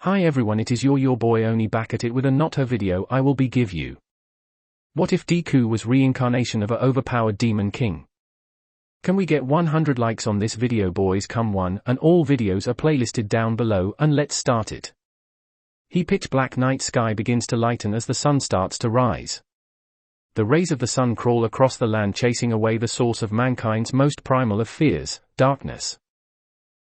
Hi everyone, it is your boy Oni back at it with a not-her video I will be give you. What if Deku was reincarnation of a overpowered demon king? Can we get 100 likes on this video boys? Come on, and all videos are playlisted down below, and let's start it. The pitch black night sky begins to lighten as the sun starts to rise. The rays of the sun crawl across the land, chasing away the source of mankind's most primal of fears, darkness.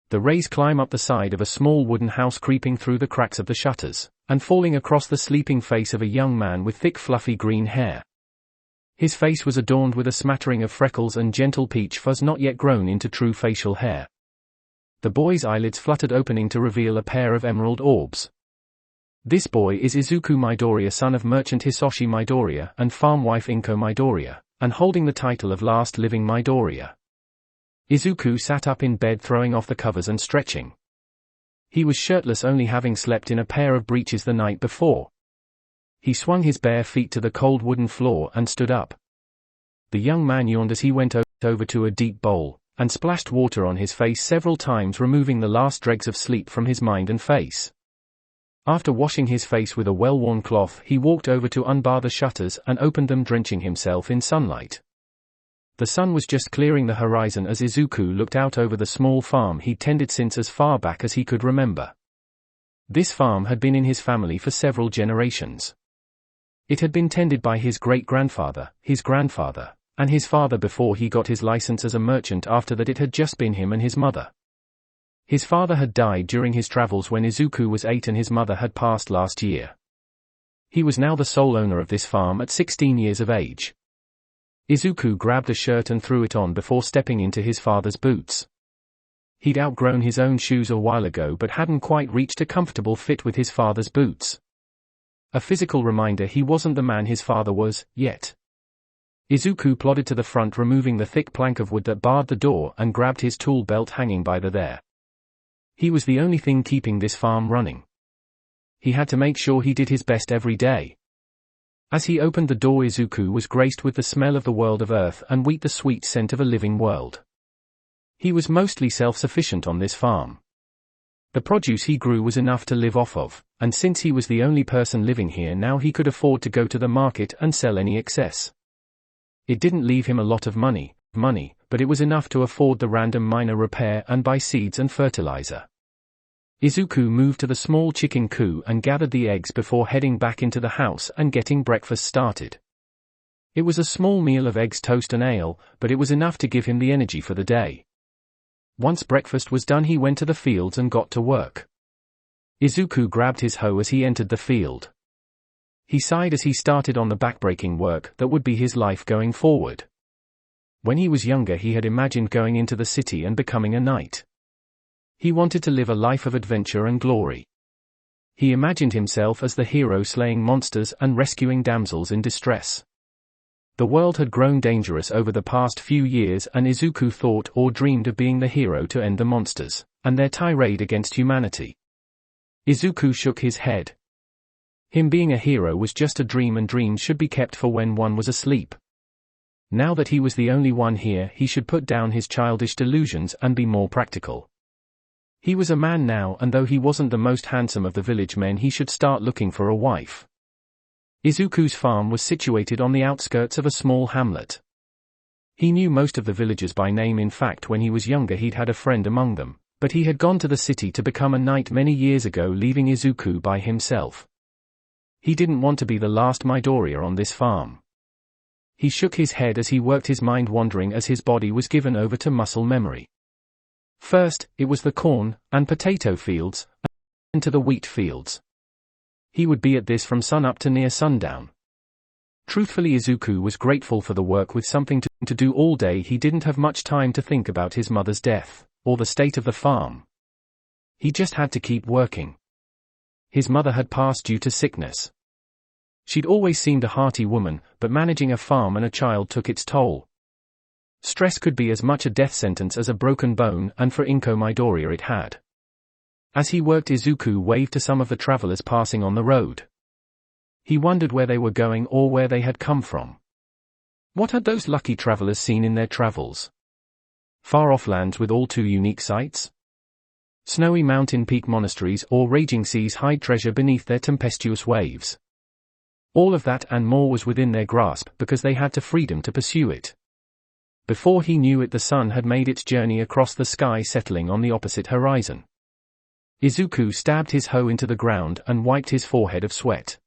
The rays climb up the side of a small wooden house, creeping through the cracks of the shutters, and falling across the sleeping face of a young man with thick fluffy green hair. His face was adorned with a smattering of freckles and gentle peach fuzz not yet grown into true facial hair. The boy's eyelids fluttered, opening to reveal a pair of emerald orbs. This boy is Izuku Midoriya, son of merchant Hisashi Midoriya and farm wife Inko Midoriya, and holding the title of last living Midoriya. Izuku sat up in bed, throwing off the covers and stretching. He was shirtless, only having slept in a pair of breeches the night before. He swung his bare feet to the cold wooden floor and stood up. The young man yawned as he went over to a deep bowl, and splashed water on his face several times, removing the last dregs of sleep from his mind and face. After washing his face with a well-worn cloth, he walked over to unbar the shutters and opened them, drenching himself in sunlight. The sun was just clearing the horizon as Izuku looked out over the small farm he tended since as far back as he could remember. This farm had been in his family for several generations. It had been tended by his great-grandfather, his grandfather, and his father before he got his license as a merchant. After that, it had just been him and his mother. His father had died during his travels when Izuku was 8, and his mother had passed last year. He was now the sole owner of this farm at 16 years of age. Izuku grabbed a shirt and threw it on before stepping into his father's boots. He'd outgrown his own shoes a while ago, but hadn't quite reached a comfortable fit with his father's boots. A physical reminder he wasn't the man his father was, yet. Izuku plodded to the front, removing the thick plank of wood that barred the door, and grabbed his tool belt hanging by there. He was the only thing keeping this farm running. He had to make sure he did his best every day. As he opened the door, Izuku was graced with the smell of the world of earth and wheat, the sweet scent of a living world. He was mostly self-sufficient on this farm. The produce he grew was enough to live off of, and since he was the only person living here now, he could afford to go to the market and sell any excess. It didn't leave him a lot of money, but it was enough to afford the random minor repair and buy seeds and fertilizer. Izuku moved to the small chicken coop and gathered the eggs before heading back into the house and getting breakfast started. It was a small meal of eggs, toast and ale, but it was enough to give him the energy for the day. Once breakfast was done, he went to the fields and got to work. Izuku grabbed his hoe as he entered the field. He sighed as he started on the backbreaking work that would be his life going forward. When he was younger, he had imagined going into the city and becoming a knight. He wanted to live a life of adventure and glory. He imagined himself as the hero, slaying monsters and rescuing damsels in distress. The world had grown dangerous over the past few years, and Izuku thought or dreamed of being the hero to end the monsters and their tirade against humanity. Izuku shook his head. Him being a hero was just a dream, and dreams should be kept for when one was asleep. Now that he was the only one here, he should put down his childish delusions and be more practical. He was a man now, and though he wasn't the most handsome of the village men, he should start looking for a wife. Izuku's farm was situated on the outskirts of a small hamlet. He knew most of the villagers by name. In fact, when he was younger, he'd had a friend among them, but he had gone to the city to become a knight many years ago, leaving Izuku by himself. He didn't want to be the last Midoriya on this farm. He shook his head as he worked, his mind wandering as his body was given over to muscle memory. First, it was the corn and potato fields, and to the wheat fields. He would be at this from sun up to near sundown. Truthfully, Izuku was grateful for the work. With something to do all day, he didn't have much time to think about his mother's death, or the state of the farm. He just had to keep working. His mother had passed due to sickness. She'd always seemed a hearty woman, but managing a farm and a child took its toll. Stress could be as much a death sentence as a broken bone, and for Inko Midoriya it had. As he worked, Izuku waved to some of the travelers passing on the road. He wondered where they were going or where they had come from. What had those lucky travelers seen in their travels? Far-off lands with all too unique sights? Snowy mountain peak monasteries or raging seas hide treasure beneath their tempestuous waves. All of that and more was within their grasp because they had the freedom to pursue it. Before he knew it, the sun had made its journey across the sky, settling on the opposite horizon. Izuku stabbed his hoe into the ground and wiped his forehead of sweat.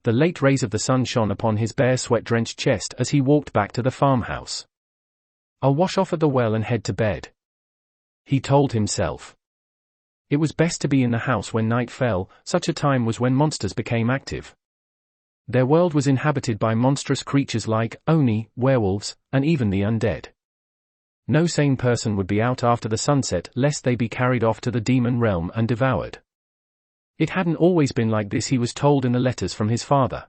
The late rays of the sun shone upon his bare sweat-drenched chest as he walked back to the farmhouse. "I'll wash off at the well and head to bed," he told himself. It was best to be in the house when night fell. Such a time was when monsters became active. Their world was inhabited by monstrous creatures like Oni, werewolves, and even the undead. No sane person would be out after the sunset lest they be carried off to the demon realm and devoured. It hadn't always been like this, he was told in the letters from his father.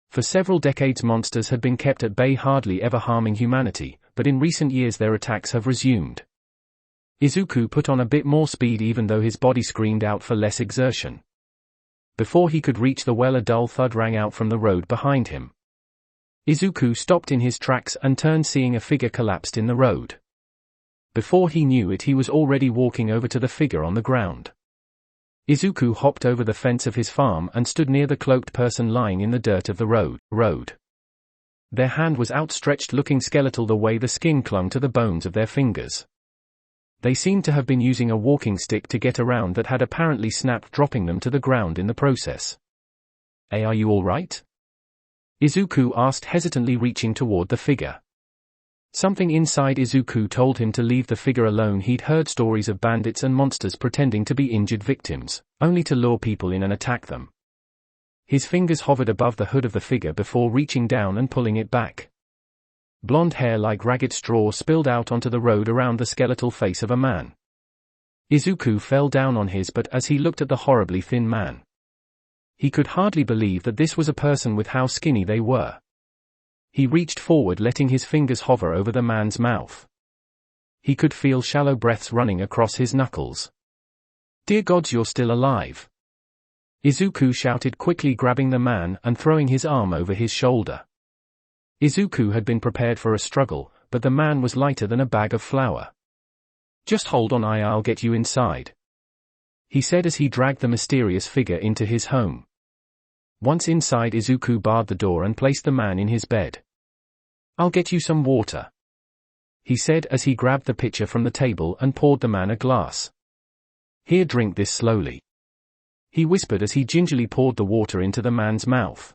For several decades monsters had been kept at bay, hardly ever harming humanity, but in recent years their attacks have resumed. Izuku put on a bit more speed even though his body screamed out for less exertion. Before he could reach the well, a dull thud rang out from the road behind him. Izuku stopped in his tracks and turned, seeing a figure collapsed in the road. Before he knew it, he was already walking over to the figure on the ground. Izuku hopped over the fence of his farm and stood near the cloaked person lying in the dirt of the road. Their hand was outstretched, looking skeletal the way the skin clung to the bones of their fingers. They seemed to have been using a walking stick to get around that had apparently snapped, dropping them to the ground in the process. "Hey, are you all right?" Izuku asked hesitantly, reaching toward the figure. Something inside Izuku told him to leave the figure alone. He'd heard stories of bandits and monsters pretending to be injured victims, only to lure people in and attack them. His fingers hovered above the hood of the figure before reaching down and pulling it back. Blonde hair like ragged straw spilled out onto the road around the skeletal face of a man. Izuku fell down on his butt as he looked at the horribly thin man. He could hardly believe that this was a person with how skinny they were. He reached forward, letting his fingers hover over the man's mouth. He could feel shallow breaths running across his knuckles. "Dear gods, you're still alive!" Izuku shouted, quickly grabbing the man and throwing his arm over his shoulder. Izuku had been prepared for a struggle, but the man was lighter than a bag of flour. "Just hold on, I'll get you inside," he said as he dragged the mysterious figure into his home. Once inside, Izuku barred the door and placed the man in his bed. "I'll get you some water," he said as he grabbed the pitcher from the table and poured the man a glass. "Here, drink this slowly," he whispered as he gingerly poured the water into the man's mouth.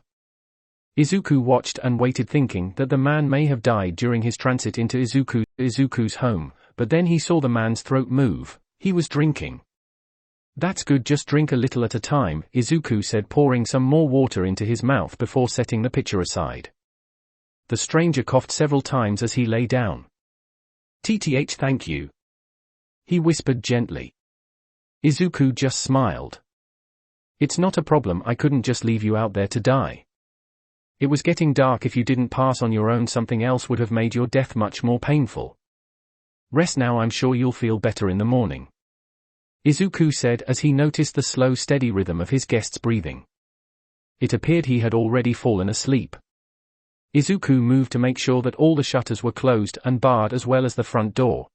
Izuku watched and waited, thinking that the man may have died during his transit into Izuku's home, but then he saw the man's throat move. He was drinking. "That's good, just drink a little at a time," Izuku said, pouring some more water into his mouth before setting the pitcher aside. The stranger coughed several times as he lay down. "Tth, thank you," he whispered gently. Izuku just smiled. "It's not a problem, I couldn't just leave you out there to die. It was getting dark. If you didn't pass on your own, something else would have made your death much more painful. Rest now, I'm sure you'll feel better in the morning," Izuku said as he noticed the slow, steady rhythm of his guest's breathing. It appeared he had already fallen asleep. Izuku moved to make sure that all the shutters were closed and barred as well as the front door.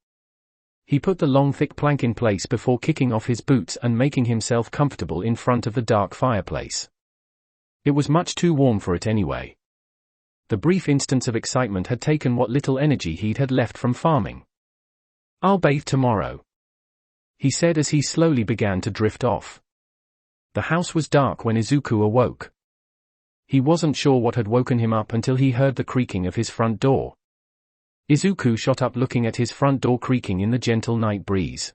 He put the long, thick plank in place before kicking off his boots and making himself comfortable in front of the dark fireplace. It was much too warm for it anyway. The brief instance of excitement had taken what little energy he'd had left from farming. "I'll bathe tomorrow," he said as he slowly began to drift off. The house was dark when Izuku awoke. He wasn't sure what had woken him up until he heard the creaking of his front door. Izuku shot up, looking at his front door creaking in the gentle night breeze.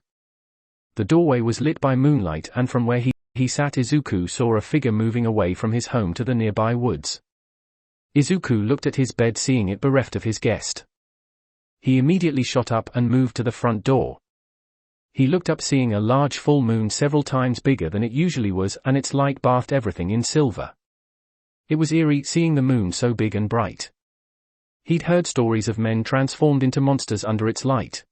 The doorway was lit by moonlight, and from where he sat, Izuku saw a figure moving away from his home to the nearby woods. Izuku looked at his bed, seeing it bereft of his guest. He immediately shot up and moved to the front door. He looked up, seeing a large full moon several times bigger than it usually was, and its light bathed everything in silver. It was eerie seeing the moon so big and bright. He'd heard stories of men transformed into monsters under its light.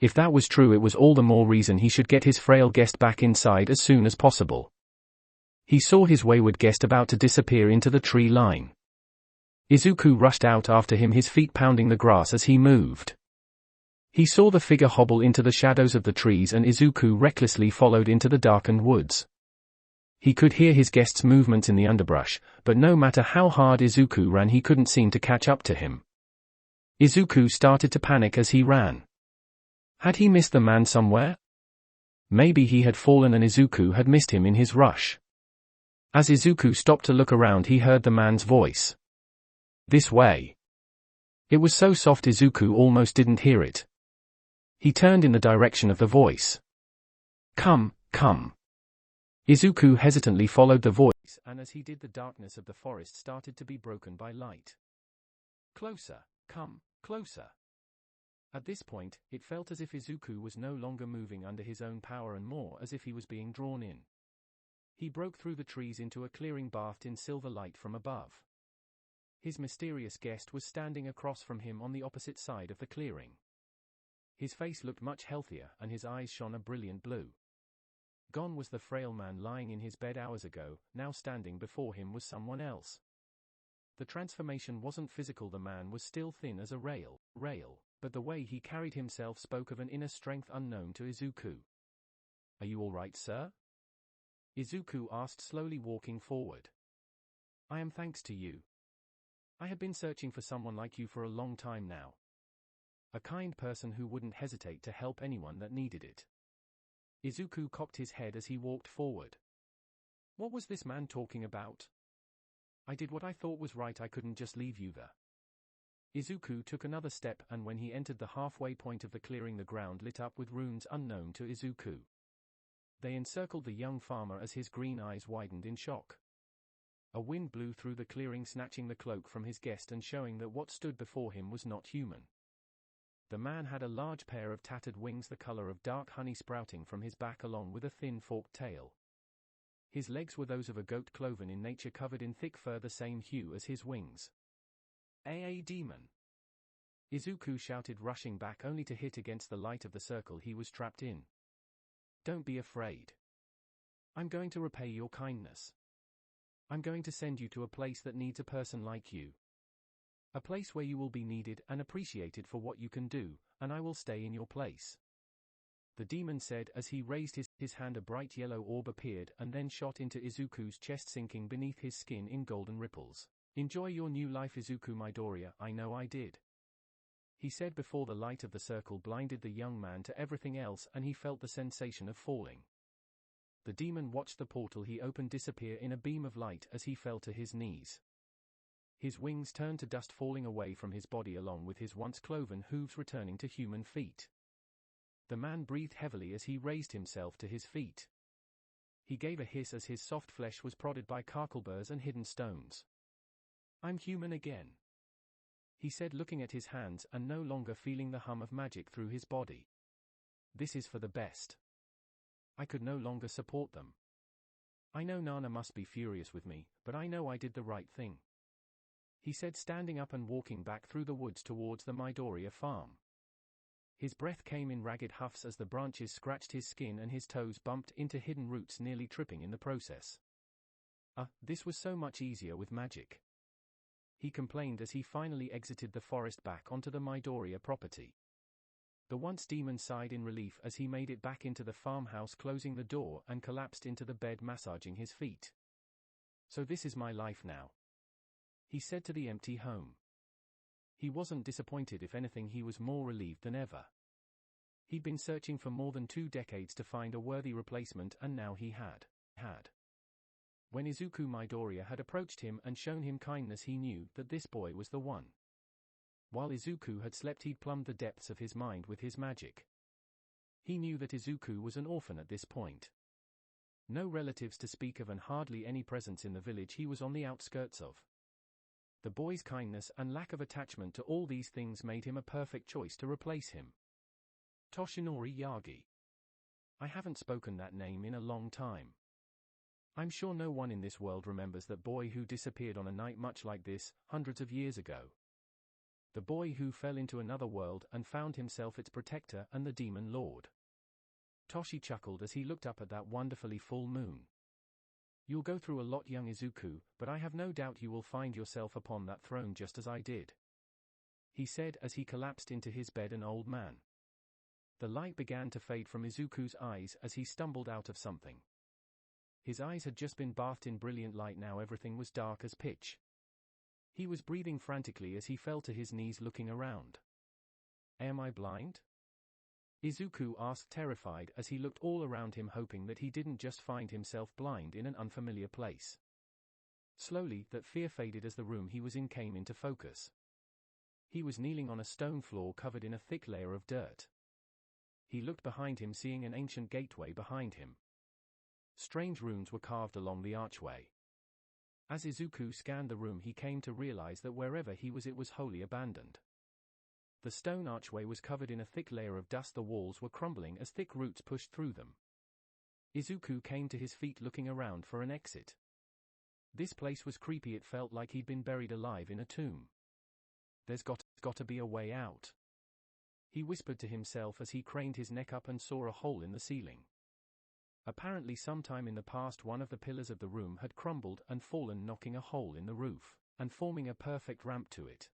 If that was true, it was all the more reason he should get his frail guest back inside as soon as possible. He saw his wayward guest about to disappear into the tree line. Izuku rushed out after him, his feet pounding the grass as he moved. He saw the figure hobble into the shadows of the trees and Izuku recklessly followed into the darkened woods. He could hear his guest's movements in the underbrush, but no matter how hard Izuku ran he couldn't seem to catch up to him. Izuku started to panic as he ran. Had he missed the man somewhere? Maybe he had fallen and Izuku had missed him in his rush. As Izuku stopped to look around he heard the man's voice. "This way." It was so soft Izuku almost didn't hear it. He turned in the direction of the voice. Come, come." Izuku hesitantly followed the voice, and as he did the darkness of the forest started to be broken by light. "Closer, come, closer." At this point, it felt as if Izuku was no longer moving under his own power and more as if he was being drawn in. He broke through the trees into a clearing bathed in silver light from above. His mysterious guest was standing across from him on the opposite side of the clearing. His face looked much healthier and his eyes shone a brilliant blue. Gone was the frail man lying in his bed hours ago, now standing before him was someone else. The transformation wasn't physical, the man was still thin as a rail, but the way he carried himself spoke of an inner strength unknown to Izuku. "Are you all right, sir?" Izuku asked, slowly walking forward. "I am, thanks to you. I have been searching for someone like you for a long time now. A kind person who wouldn't hesitate to help anyone that needed it." Izuku cocked his head as he walked forward. What was this man talking about? "I did what I thought was right, I couldn't just leave you there." Izuku took another step and when he entered the halfway point of the clearing the ground lit up with runes unknown to Izuku. They encircled the young farmer as his green eyes widened in shock. A wind blew through the clearing, snatching the cloak from his guest and showing that what stood before him was not human. The man had a large pair of tattered wings the color of dark honey sprouting from his back along with a thin forked tail. His legs were those of a goat cloven in nature, covered in thick fur the same hue as his wings. "A demon!" Izuku shouted, rushing back only to hit against the light of the circle he was trapped in. "Don't be afraid. I'm going to repay your kindness. I'm going to send you to a place that needs a person like you. A place where you will be needed and appreciated for what you can do, and I will stay in your place." The demon said as he raised his hand. A bright yellow orb appeared and then shot into Izuku's chest, sinking beneath his skin in golden ripples. "Enjoy your new life, Izuku Midoriya, I know I did," he said before the light of the circle blinded the young man to everything else and he felt the sensation of falling. The demon watched the portal he opened disappear in a beam of light as he fell to his knees. His wings turned to dust, falling away from his body along with his once cloven hooves returning to human feet. The man breathed heavily as he raised himself to his feet. He gave a hiss as his soft flesh was prodded by carckleburs and hidden stones. "I'm human again," he said, looking at his hands and no longer feeling the hum of magic through his body. "This is for the best. I could no longer support them. I know Nana must be furious with me, but I know I did the right thing," he said, standing up and walking back through the woods towards the Midoriya farm. His breath came in ragged huffs as the branches scratched his skin and his toes bumped into hidden roots, nearly tripping in the process. This was so much easier with magic," he complained as he finally exited the forest back onto the Midoriya property. The once demon sighed in relief as he made it back into the farmhouse, closing the door and collapsed into the bed, massaging his feet. "So this is my life now," he said to the empty home. He wasn't disappointed, if anything he was more relieved than ever. He'd been searching for more than 2 decades to find a worthy replacement and now he had. When Izuku Midoriya had approached him and shown him kindness he knew that this boy was the one. While Izuku had slept he'd plumbed the depths of his mind with his magic. He knew that Izuku was an orphan at this point. No relatives to speak of and hardly any presence in the village he was on the outskirts of. The boy's kindness and lack of attachment to all these things made him a perfect choice to replace him. Toshinori Yagi. I haven't spoken that name in a long time. I'm sure no one in this world remembers that boy who disappeared on a night much like this, hundreds of years ago. The boy who fell into another world and found himself its protector and the demon lord. Toshi chuckled as he looked up at that wonderfully full moon. You'll go through a lot, young Izuku, but I have no doubt you will find yourself upon that throne just as I did, he said as he collapsed into his bed, an old man. The light began to fade from Izuku's eyes as he stumbled out of something. His eyes had just been bathed in brilliant light, now everything was dark as pitch. He was breathing frantically as he fell to his knees looking around. Am I blind? Izuku asked, terrified, as he looked all around him, hoping that he didn't just find himself blind in an unfamiliar place. Slowly, that fear faded as the room he was in came into focus. He was kneeling on a stone floor covered in a thick layer of dirt. He looked behind him, seeing an ancient gateway behind him. Strange runes were carved along the archway. As Izuku scanned the room, he came to realize that wherever he was, it was wholly abandoned. The stone archway was covered in a thick layer of dust, the walls were crumbling as thick roots pushed through them. Izuku came to his feet, looking around for an exit. This place was creepy, it felt like he'd been buried alive in a tomb. There's got to be a way out. He whispered to himself as he craned his neck up and saw a hole in the ceiling. Apparently sometime in the past one of the pillars of the room had crumbled and fallen, knocking a hole in the roof, and forming a perfect ramp to it.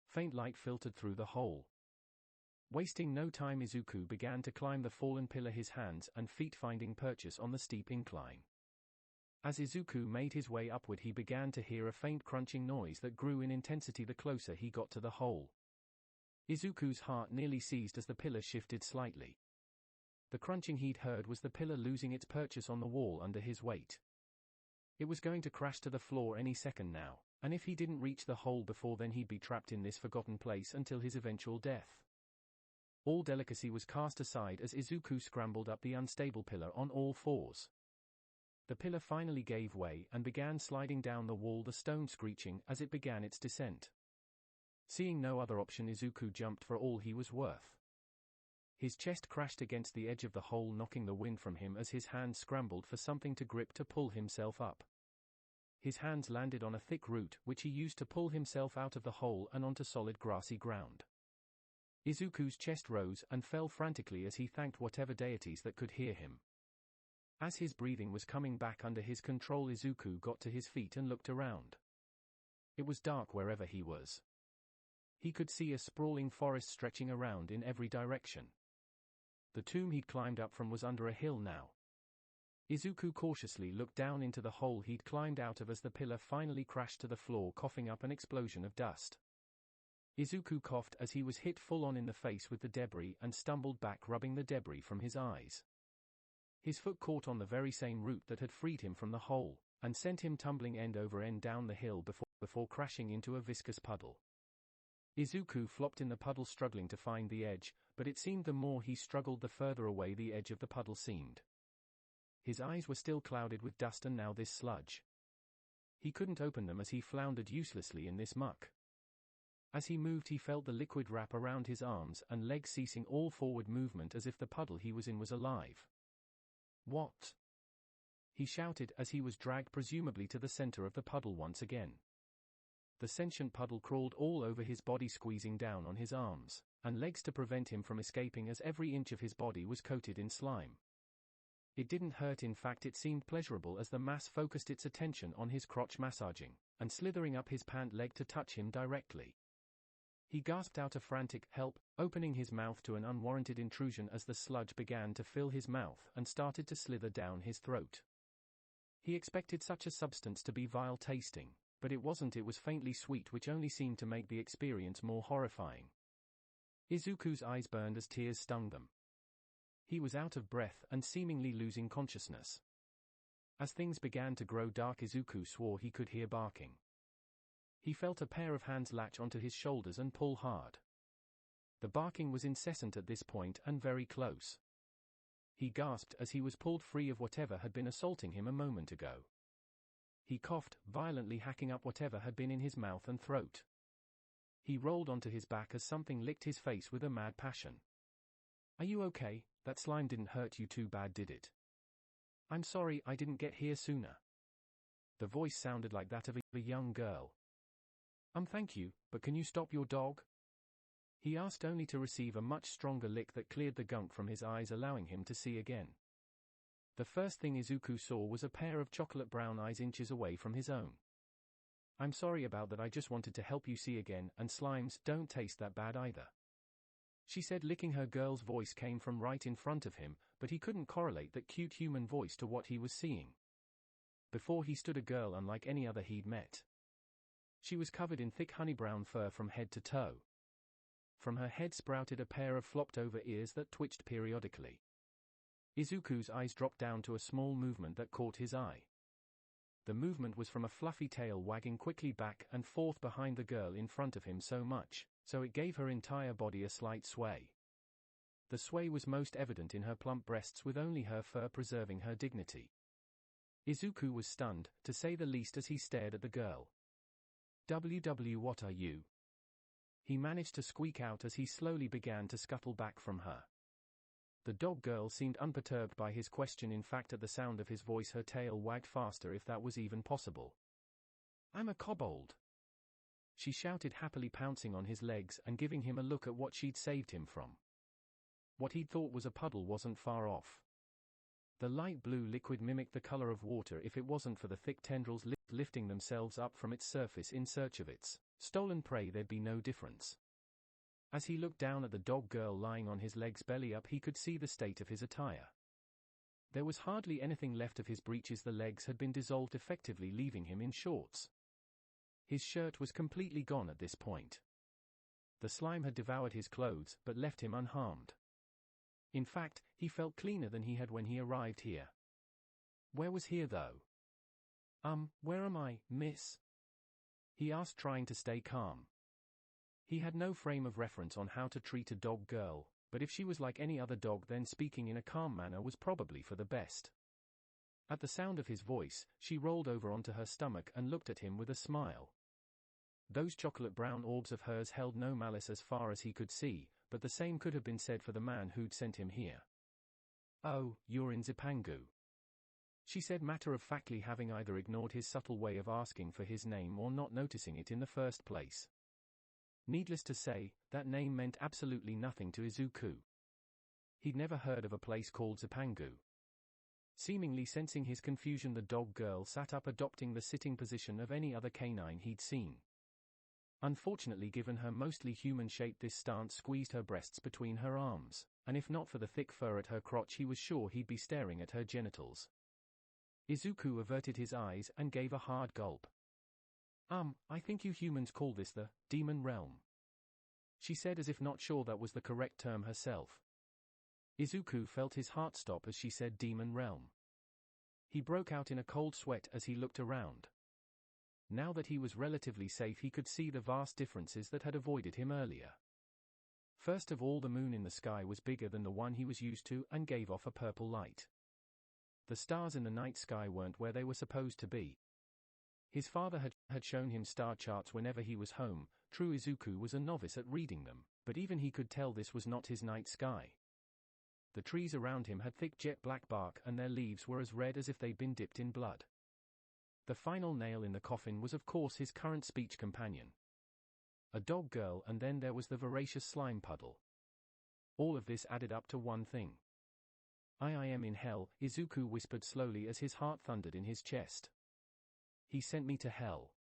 Faint light filtered through the hole. Wasting no time, Izuku began to climb the fallen pillar, his hands and feet finding purchase on the steep incline. As Izuku made his way upward, he began to hear a faint crunching noise that grew in intensity the closer he got to the hole. Izuku's heart nearly seized as the pillar shifted slightly. The crunching he'd heard was the pillar losing its purchase on the wall under his weight. It was going to crash to the floor any second now, and if he didn't reach the hole before then, he'd be trapped in this forgotten place until his eventual death. All delicacy was cast aside as Izuku scrambled up the unstable pillar on all fours. The pillar finally gave way and began sliding down the wall, the stone screeching as it began its descent. Seeing no other option, Izuku jumped for all he was worth. His chest crashed against the edge of the hole, knocking the wind from him as his hands scrambled for something to grip to pull himself up. His hands landed on a thick root which he used to pull himself out of the hole and onto solid grassy ground. Izuku's chest rose and fell frantically as he thanked whatever deities that could hear him. As his breathing was coming back under his control, Izuku got to his feet and looked around. It was dark wherever he was. He could see a sprawling forest stretching around in every direction. The tomb he'd climbed up from was under a hill now. Izuku cautiously looked down into the hole he'd climbed out of as the pillar finally crashed to the floor, coughing up an explosion of dust. Izuku coughed as he was hit full on in the face with the debris and stumbled back, rubbing the debris from his eyes. His foot caught on the very same root that had freed him from the hole, and sent him tumbling end over end down the hill before crashing into a viscous puddle. Izuku flopped in the puddle, struggling to find the edge, but it seemed the more he struggled the further away the edge of the puddle seemed. His eyes were still clouded with dust and now this sludge. He couldn't open them as he floundered uselessly in this muck. As he moved, he felt the liquid wrap around his arms and legs, ceasing all forward movement as if the puddle he was in was alive. What? He shouted as he was dragged presumably to the center of the puddle once again. The sentient puddle crawled all over his body, squeezing down on his arms and legs to prevent him from escaping as every inch of his body was coated in slime. It didn't hurt, in fact it seemed pleasurable as the mass focused its attention on his crotch, massaging and slithering up his pant leg to touch him directly. He gasped out a frantic help, opening his mouth to an unwarranted intrusion as the sludge began to fill his mouth and started to slither down his throat. He expected such a substance to be vile tasting, but it wasn't. It was faintly sweet, which only seemed to make the experience more horrifying. Izuku's eyes burned as tears stung them. He was out of breath and seemingly losing consciousness. As things began to grow dark, Izuku swore he could hear barking. He felt a pair of hands latch onto his shoulders and pull hard. The barking was incessant at this point and very close. He gasped as he was pulled free of whatever had been assaulting him a moment ago. He coughed, violently hacking up whatever had been in his mouth and throat. He rolled onto his back as something licked his face with a mad passion. "Are you okay? That slime didn't hurt you too bad, did it? I'm sorry I didn't get here sooner." The voice sounded like that of a young girl. Thank you, but can you stop your dog?" He asked, only to receive a much stronger lick that cleared the gunk from his eyes, allowing him to see again. The first thing Izuku saw was a pair of chocolate brown eyes inches away from his own. "I'm sorry about that, I just wanted to help you see again, and slimes don't taste that bad either." she said. Licking her girl's voice came from right in front of him, but he couldn't correlate that cute human voice to what he was seeing. Before he stood a girl unlike any other he'd met. She was covered in thick honey-brown fur from head to toe. From her head sprouted a pair of flopped-over ears that twitched periodically. Izuku's eyes dropped down to a small movement that caught his eye. The movement was from a fluffy tail wagging quickly back and forth behind the girl in front of him so it gave her entire body a slight sway. The sway was most evident in her plump breasts, with only her fur preserving her dignity. Izuku was stunned, to say the least, as he stared at the girl. What are you?" he managed to squeak out as he slowly began to scuttle back from her. The dog girl seemed unperturbed by his question. In fact, at the sound of his voice her tail wagged faster, if that was even possible. "I'm a kobold," she shouted, happily pouncing on his legs and giving him a look at what she'd saved him from. What he'd thought was a puddle wasn't far off. The light blue liquid mimicked the color of water if it wasn't for the thick tendrils lifting themselves up from its surface in search of its stolen prey. There'd be no difference. As he looked down at the dog girl lying on his legs belly up, he could see the state of his attire. There was hardly anything left of his breeches. The legs had been dissolved, effectively leaving him in shorts. His shirt was completely gone at this point. The slime had devoured his clothes but left him unharmed. In fact, he felt cleaner than he had when he arrived here. Where was here, though? Where am I, miss?" he asked, trying to stay calm. He had no frame of reference on how to treat a dog girl, but if she was like any other dog, then speaking in a calm manner was probably for the best. At the sound of his voice, she rolled over onto her stomach and looked at him with a smile. Those chocolate brown orbs of hers held no malice as far as he could see, but the same could have been said for the man who'd sent him here. "Oh, you're in Zipangu," she said matter-of-factly, having either ignored his subtle way of asking for his name or not noticing it in the first place. Needless to say, that name meant absolutely nothing to Izuku. He'd never heard of a place called Zipangu. Seemingly sensing his confusion, the dog girl sat up, adopting the sitting position of any other canine he'd seen. Unfortunately, given her mostly human shape, this stance squeezed her breasts between her arms, and if not for the thick fur at her crotch, he was sure he'd be staring at her genitals. Izuku averted his eyes and gave a hard gulp. I think you humans call this the demon realm," she said, as if not sure that was the correct term herself. Izuku felt his heart stop as she said demon realm. He broke out in a cold sweat as he looked around. Now that he was relatively safe, he could see the vast differences that had avoided him earlier. First of all, the moon in the sky was bigger than the one he was used to and gave off a purple light. The stars in the night sky weren't where they were supposed to be. His father had shown him star charts whenever he was home. True, Izuku was a novice at reading them, but even he could tell this was not his night sky. The trees around him had thick jet black bark, and their leaves were as red as if they'd been dipped in blood. The final nail in the coffin was, of course, his current speech companion. A dog girl, and then there was the voracious slime puddle. All of this added up to one thing. I am in hell," Izuku whispered slowly as his heart thundered in his chest. "He sent me to hell.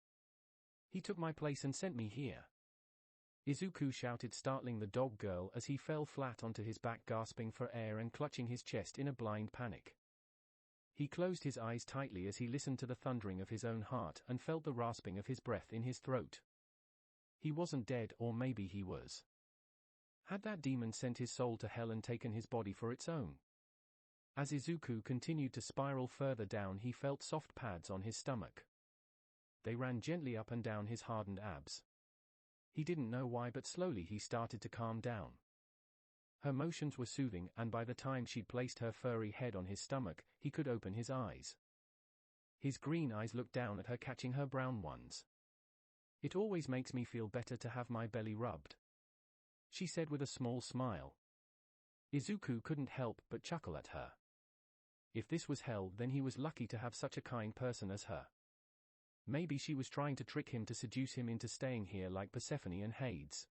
He took my place and sent me here," Izuku shouted, startling the dog girl as he fell flat onto his back, gasping for air and clutching his chest in a blind panic. He closed his eyes tightly as he listened to the thundering of his own heart and felt the rasping of his breath in his throat. He wasn't dead, or maybe he was. Had that demon sent his soul to hell and taken his body for its own? As Izuku continued to spiral further down, he felt soft pads on his stomach. They ran gently up and down his hardened abs. He didn't know why, but slowly he started to calm down. Her motions were soothing, and by the time she'd placed her furry head on his stomach, he could open his eyes. His green eyes looked down at her, catching her brown ones. "It always makes me feel better to have my belly rubbed," she said with a small smile. Izuku couldn't help but chuckle at her. If this was hell, then he was lucky to have such a kind person as her. Maybe she was trying to trick him to seduce him into staying here like Persephone and Hades.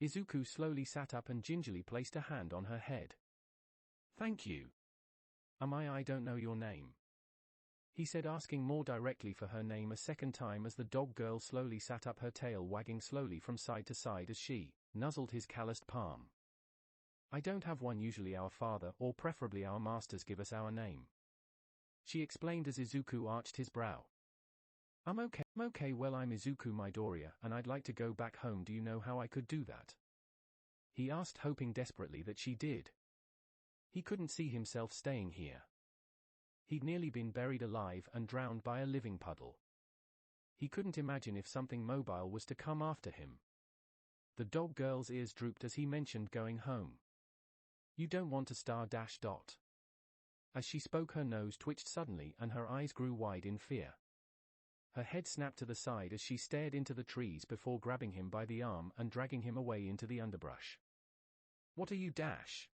Izuku slowly sat up and gingerly placed a hand on her head. "Thank you. I don't know your name," he said, asking more directly for her name a second time as the dog girl slowly sat up, her tail wagging slowly from side to side as she nuzzled his calloused palm. I don't have one. Usually our father or preferably our masters give us our name. She explained as Izuku arched his brow. I'm okay. Well, I'm Izuku Midoriya and I'd like to go back home. Do you know how I could do that? He asked, hoping desperately that she did. He couldn't see himself staying here. He'd nearly been buried alive and drowned by a living puddle. He couldn't imagine if something mobile was to come after him. The dog girl's ears drooped as he mentioned going home. You don't want to star dash dot. As she spoke, her nose twitched suddenly and her eyes grew wide in fear. Her head snapped to the side as she stared into the trees before grabbing him by the arm and dragging him away into the underbrush. What are you dash?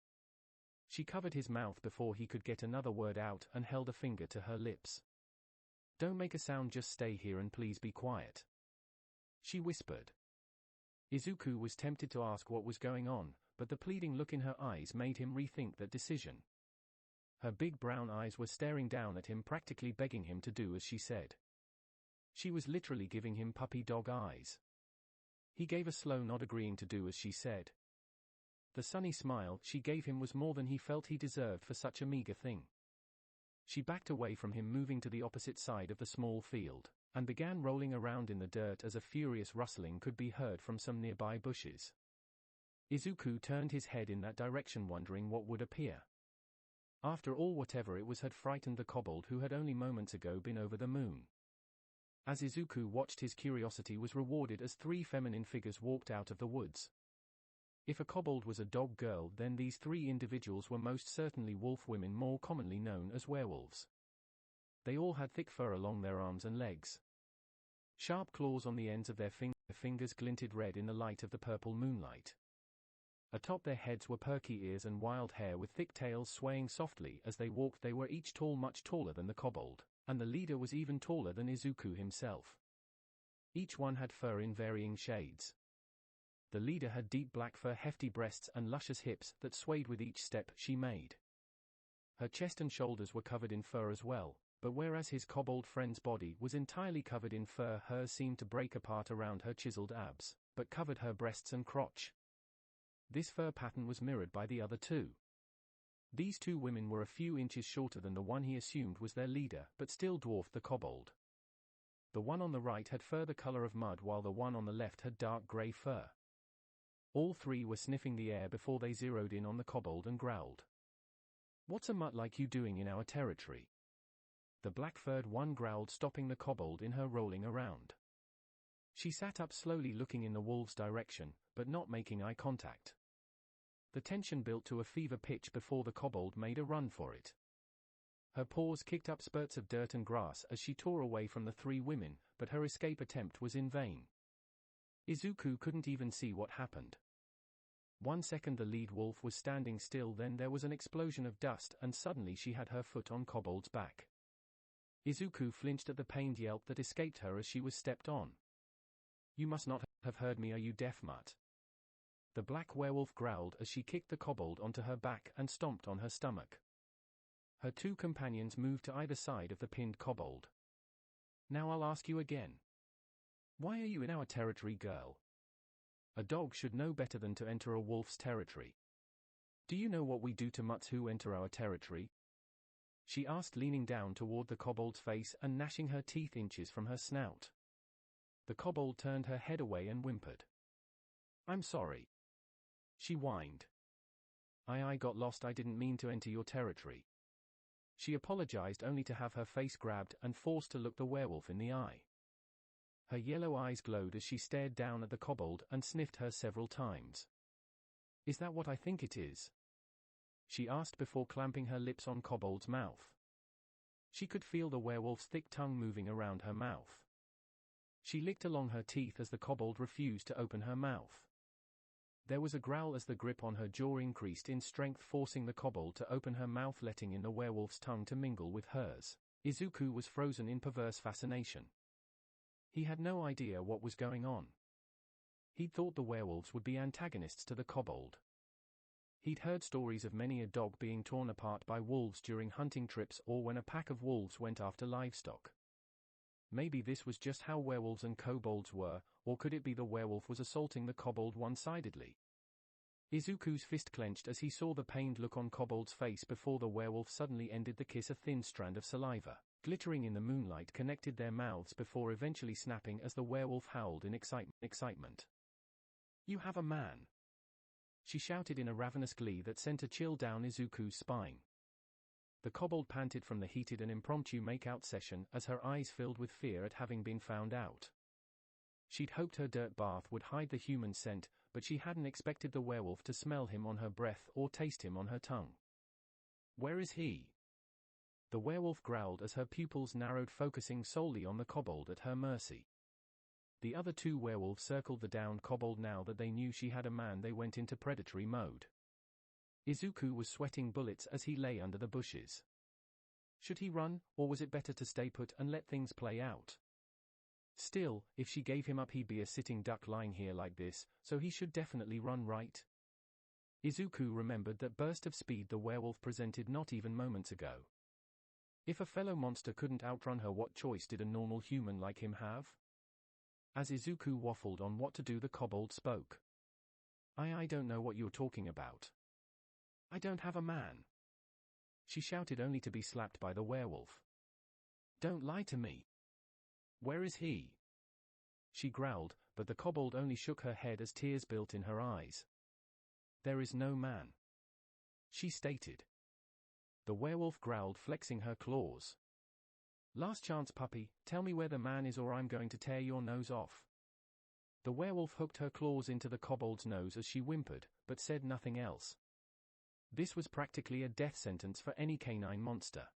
She covered his mouth before he could get another word out and held a finger to her lips. Don't make a sound, just stay here and please be quiet. She whispered. Izuku was tempted to ask what was going on, but the pleading look in her eyes made him rethink that decision. Her big brown eyes were staring down at him, practically begging him to do as she said. She was literally giving him puppy dog eyes. He gave a slow nod, agreeing to do as she said. The sunny smile she gave him was more than he felt he deserved for such a meager thing. She backed away from him, moving to the opposite side of the small field, and began rolling around in the dirt as a furious rustling could be heard from some nearby bushes. Izuku turned his head in that direction, wondering what would appear. After all, whatever it was had frightened the kobold who had only moments ago been over the moon. As Izuku watched, his curiosity was rewarded as three feminine figures walked out of the woods. If a kobold was a dog girl, then these three individuals were most certainly wolf women, more commonly known as werewolves. They all had thick fur along their arms and legs. Sharp claws on the ends of their fingers glinted red in the light of the purple moonlight. Atop their heads were perky ears and wild hair with thick tails swaying softly as they walked. They were each tall, much taller than the kobold, and the leader was even taller than Izuku himself. Each one had fur in varying shades. The leader had deep black fur, hefty breasts and luscious hips that swayed with each step she made. Her chest and shoulders were covered in fur as well, but whereas his kobold friend's body was entirely covered in fur, hers seemed to break apart around her chiseled abs, but covered her breasts and crotch. This fur pattern was mirrored by the other two. These two women were a few inches shorter than the one he assumed was their leader, but still dwarfed the kobold. The one on the right had fur the color of mud, while the one on the left had dark gray fur. All three were sniffing the air before they zeroed in on the kobold and growled. What's a mutt like you doing in our territory? The black-furred one growled, stopping the kobold in her rolling around. She sat up slowly, looking in the wolf's direction, but not making eye contact. The tension built to a fever pitch before the kobold made a run for it. Her paws kicked up spurts of dirt and grass as she tore away from the three women, but her escape attempt was in vain. Izuku couldn't even see what happened. 1 second the lead wolf was standing still, then there was an explosion of dust and suddenly she had her foot on kobold's back. Izuku flinched at the pained yelp that escaped her as she was stepped on. You must not have heard me, are you deaf, mutt? The black werewolf growled as she kicked the kobold onto her back and stomped on her stomach. Her two companions moved to either side of the pinned kobold. Now I'll ask you again. Why are you in our territory, girl? A dog should know better than to enter a wolf's territory. Do you know what we do to mutts who enter our territory? She asked, leaning down toward the kobold's face and gnashing her teeth inches from her snout. The kobold turned her head away and whimpered. I'm sorry. She whined. I got lost, I didn't mean to enter your territory. She apologized, only to have her face grabbed and forced to look the werewolf in the eye. Her yellow eyes glowed as she stared down at the kobold and sniffed her several times. Is that what I think it is? She asked before clamping her lips on kobold's mouth. She could feel the werewolf's thick tongue moving around her mouth. She licked along her teeth as the kobold refused to open her mouth. There was a growl as the grip on her jaw increased in strength, forcing the kobold to open her mouth, letting in the werewolf's tongue to mingle with hers. Izuku was frozen in perverse fascination. He had no idea what was going on. He'd thought the werewolves would be antagonists to the kobold. He'd heard stories of many a dog being torn apart by wolves during hunting trips or when a pack of wolves went after livestock. Maybe this was just how werewolves and kobolds were, or could it be the werewolf was assaulting the kobold one-sidedly? Izuku's fist clenched as he saw the pained look on Kobold's face before the werewolf suddenly ended the kiss. A thin strand of saliva, glittering in the moonlight, connected their mouths before eventually snapping as the werewolf howled in excitement. "You have a man!" she shouted in a ravenous glee that sent a chill down Izuku's spine. The kobold panted from the heated and impromptu make-out session as her eyes filled with fear at having been found out. She'd hoped her dirt bath would hide the human scent, but she hadn't expected the werewolf to smell him on her breath or taste him on her tongue. "Where is he?" the werewolf growled as her pupils narrowed, focusing solely on the kobold at her mercy. The other two werewolves circled the downed kobold. Now that they knew she had a man, they went into predatory mode. Izuku was sweating bullets as he lay under the bushes. Should he run, or was it better to stay put and let things play out? Still, if she gave him up, he'd be a sitting duck lying here like this, so he should definitely run, right? Izuku remembered that burst of speed the werewolf presented not even moments ago. If a fellow monster couldn't outrun her, what choice did a normal human like him have? As Izuku waffled on what to do, the kobold spoke. I don't know what you're talking about. I don't have a man," she shouted, only to be slapped by the werewolf. "Don't lie to me. Where is he?" she growled, but the kobold only shook her head as tears built in her eyes. "There is no man," she stated. The werewolf growled, flexing her claws. "Last chance, puppy, tell me where the man is or I'm going to tear your nose off." The werewolf hooked her claws into the kobold's nose as she whimpered, but said nothing else. This was practically a death sentence for any canine monster.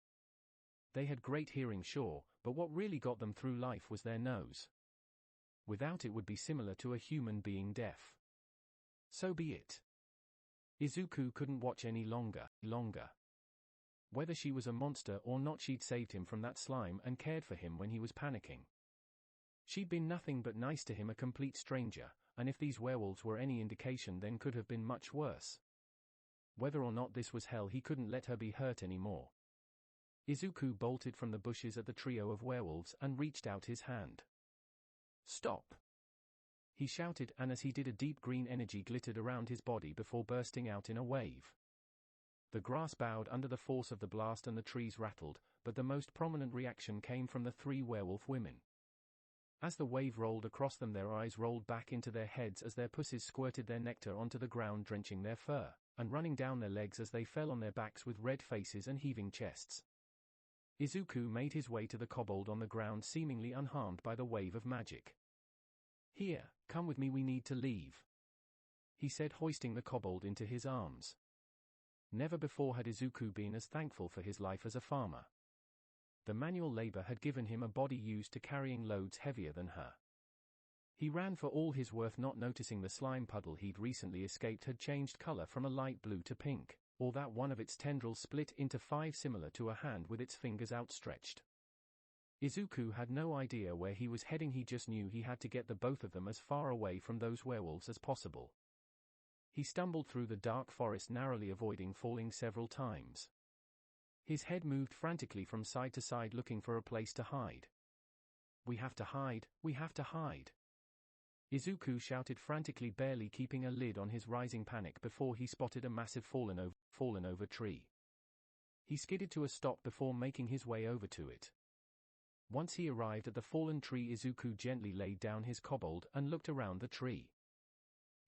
They had great hearing, sure, but what really got them through life was their nose. Without it would be similar to a human being deaf. So be it. Izuku couldn't watch any longer. Whether she was a monster or not, she'd saved him from that slime and cared for him when he was panicking. She'd been nothing but nice to him, a complete stranger, and if these werewolves were any indication, then could have been much worse. Whether or not this was hell, he couldn't let her be hurt anymore. Izuku bolted from the bushes at the trio of werewolves and reached out his hand. "Stop!" he shouted, and as he did, a deep green energy glittered around his body before bursting out in a wave. The grass bowed under the force of the blast and the trees rattled, but the most prominent reaction came from the three werewolf women. As the wave rolled across them, their eyes rolled back into their heads as their pussies squirted their nectar onto the ground, drenching their fur, and running down their legs as they fell on their backs with red faces and heaving chests. Izuku made his way to the kobold on the ground, seemingly unharmed by the wave of magic. "Here, come with me, we need to leave," he said, hoisting the kobold into his arms. Never before had Izuku been as thankful for his life as a farmer. The manual labor had given him a body used to carrying loads heavier than her. He ran for all his worth, not noticing the slime puddle he'd recently escaped had changed color from a light blue to pink, or that one of its tendrils split into 5, similar to a hand with its fingers outstretched. Izuku had no idea where he was heading, he just knew he had to get the both of them as far away from those werewolves as possible. He stumbled through the dark forest, narrowly avoiding falling several times. His head moved frantically from side to side, looking for a place to hide. "We have to hide, we have to hide," Izuku shouted frantically, barely keeping a lid on his rising panic before he spotted a massive fallen over tree. He skidded to a stop before making his way over to it. Once he arrived at the fallen tree, Izuku gently laid down his kobold and looked around the tree.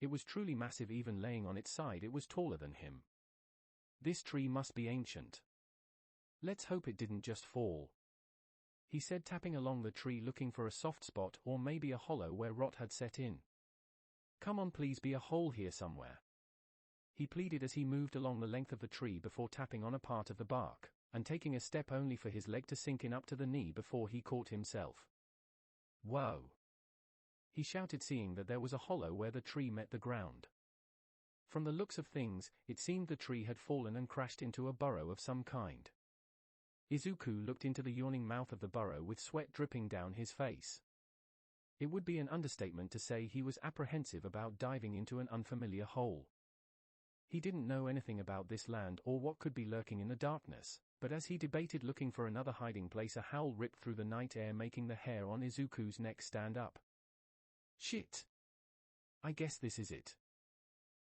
It was truly massive, even laying on its side it was taller than him. This tree must be ancient. Let's hope it didn't just fall, he said, tapping along the tree looking for a soft spot or maybe a hollow where rot had set in. "Come on, please be a hole here somewhere," he pleaded as he moved along the length of the tree before tapping on a part of the bark, and taking a step only for his leg to sink in up to the knee before he caught himself. "Whoa!" he shouted, seeing that there was a hollow where the tree met the ground. From the looks of things, it seemed the tree had fallen and crashed into a burrow of some kind. Izuku looked into the yawning mouth of the burrow with sweat dripping down his face. It would be an understatement to say he was apprehensive about diving into an unfamiliar hole. He didn't know anything about this land or what could be lurking in the darkness, but as he debated looking for another hiding place, a howl ripped through the night air, making the hair on Izuku's neck stand up. Shit! I guess this is it,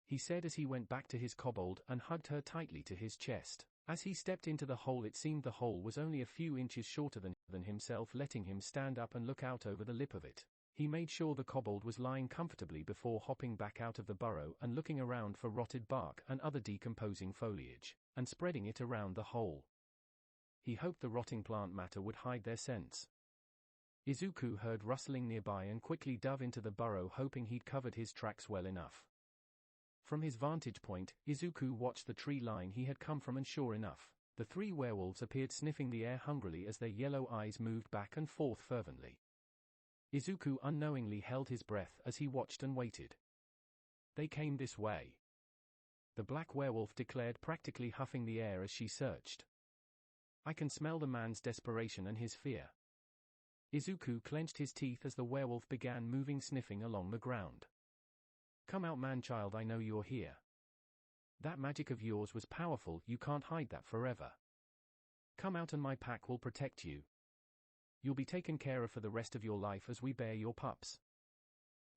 he said as he went back to his kobold and hugged her tightly to his chest. As he stepped into the hole, it seemed the hole was only a few inches shorter than himself, letting him stand up and look out over the lip of it. He made sure the kobold was lying comfortably before hopping back out of the burrow and looking around for rotted bark and other decomposing foliage, and spreading it around the hole. He hoped the rotting plant matter would hide their scents. Izuku heard rustling nearby and quickly dove into the burrow, hoping he'd covered his tracks well enough. From his vantage point, Izuku watched the tree line he had come from, and sure enough, the three werewolves appeared, sniffing the air hungrily as their yellow eyes moved back and forth fervently. Izuku unknowingly held his breath as he watched and waited. They came this way, the black werewolf declared, practically huffing the air as she searched. I can smell the man's desperation and his fear. Izuku clenched his teeth as the werewolf began moving, sniffing along the ground. Come out, man-child, I know you're here. That magic of yours was powerful, you can't hide that forever. Come out and my pack will protect you. You'll be taken care of for the rest of your life as we bear your pups.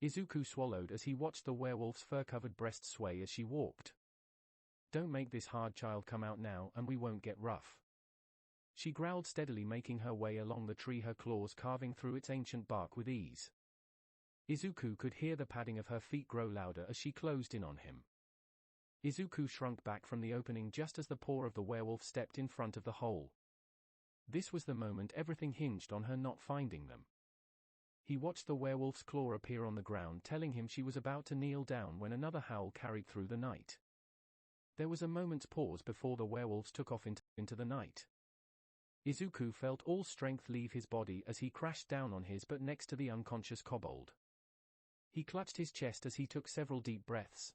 Izuku swallowed as he watched the werewolf's fur-covered breasts sway as she walked. Don't make this hard, child, come out now and we won't get rough. She growled steadily, making her way along the tree, her claws carving through its ancient bark with ease. Izuku could hear the padding of her feet grow louder as she closed in on him. Izuku shrunk back from the opening just as the paw of the werewolf stepped in front of the hole. This was the moment everything hinged on her not finding them. He watched the werewolf's claw appear on the ground, telling him she was about to kneel down when another howl carried through the night. There was a moment's pause before the werewolves took off into the night. Izuku felt all strength leave his body as he crashed down on his butt next to the unconscious kobold. He clutched his chest as he took several deep breaths.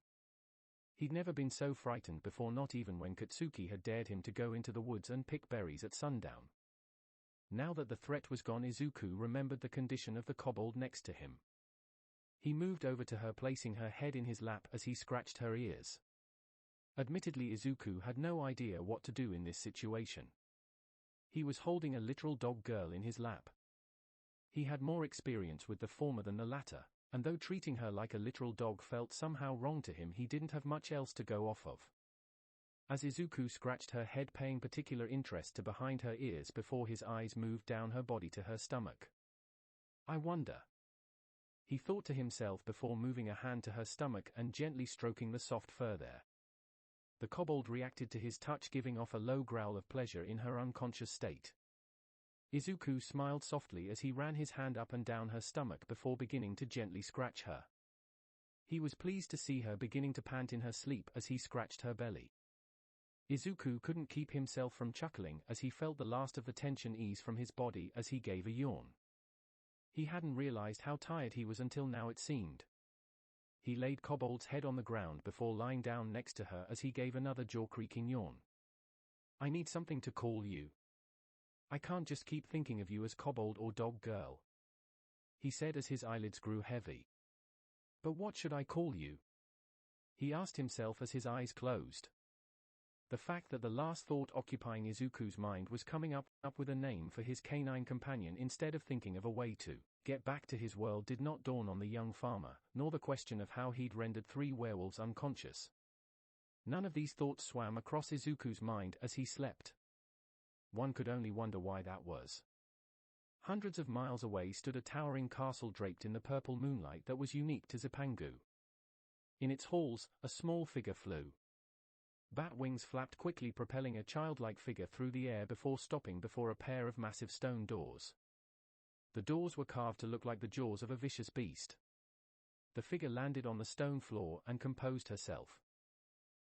He'd never been so frightened before, not even when Katsuki had dared him to go into the woods and pick berries at sundown. Now that the threat was gone, Izuku remembered the condition of the kobold next to him. He moved over to her, placing her head in his lap as he scratched her ears. Admittedly, Izuku had no idea what to do in this situation. He was holding a literal dog girl in his lap. He had more experience with the former than the latter, and though treating her like a literal dog felt somehow wrong to him, he didn't have much else to go off of. As Izuku scratched her head, paying particular interest to behind her ears before his eyes moved down her body to her stomach. I wonder, he thought to himself before moving a hand to her stomach and gently stroking the soft fur there. The kobold reacted to his touch, giving off a low growl of pleasure in her unconscious state. Izuku smiled softly as he ran his hand up and down her stomach before beginning to gently scratch her. He was pleased to see her beginning to pant in her sleep as he scratched her belly. Izuku couldn't keep himself from chuckling as he felt the last of the tension ease from his body as he gave a yawn. He hadn't realized how tired he was until now, it seemed. He laid Kobold's head on the ground before lying down next to her as he gave another jaw-creaking yawn. I need something to call you. I can't just keep thinking of you as Kobold or Dog Girl, he said as his eyelids grew heavy. But what should I call you? He asked himself as his eyes closed. The fact that the last thought occupying Izuku's mind was coming up with a name for his canine companion instead of thinking of a way to get back to his world did not dawn on the young farmer, nor the question of how he'd rendered 3 werewolves unconscious. None of these thoughts swam across Izuku's mind as he slept. One could only wonder why that was. Hundreds of miles away stood a towering castle draped in the purple moonlight that was unique to Zipangu. In its halls, a small figure flew. Bat wings flapped quickly, propelling a childlike figure through the air before stopping before a pair of massive stone doors. The doors were carved to look like the jaws of a vicious beast. The figure landed on the stone floor and composed herself.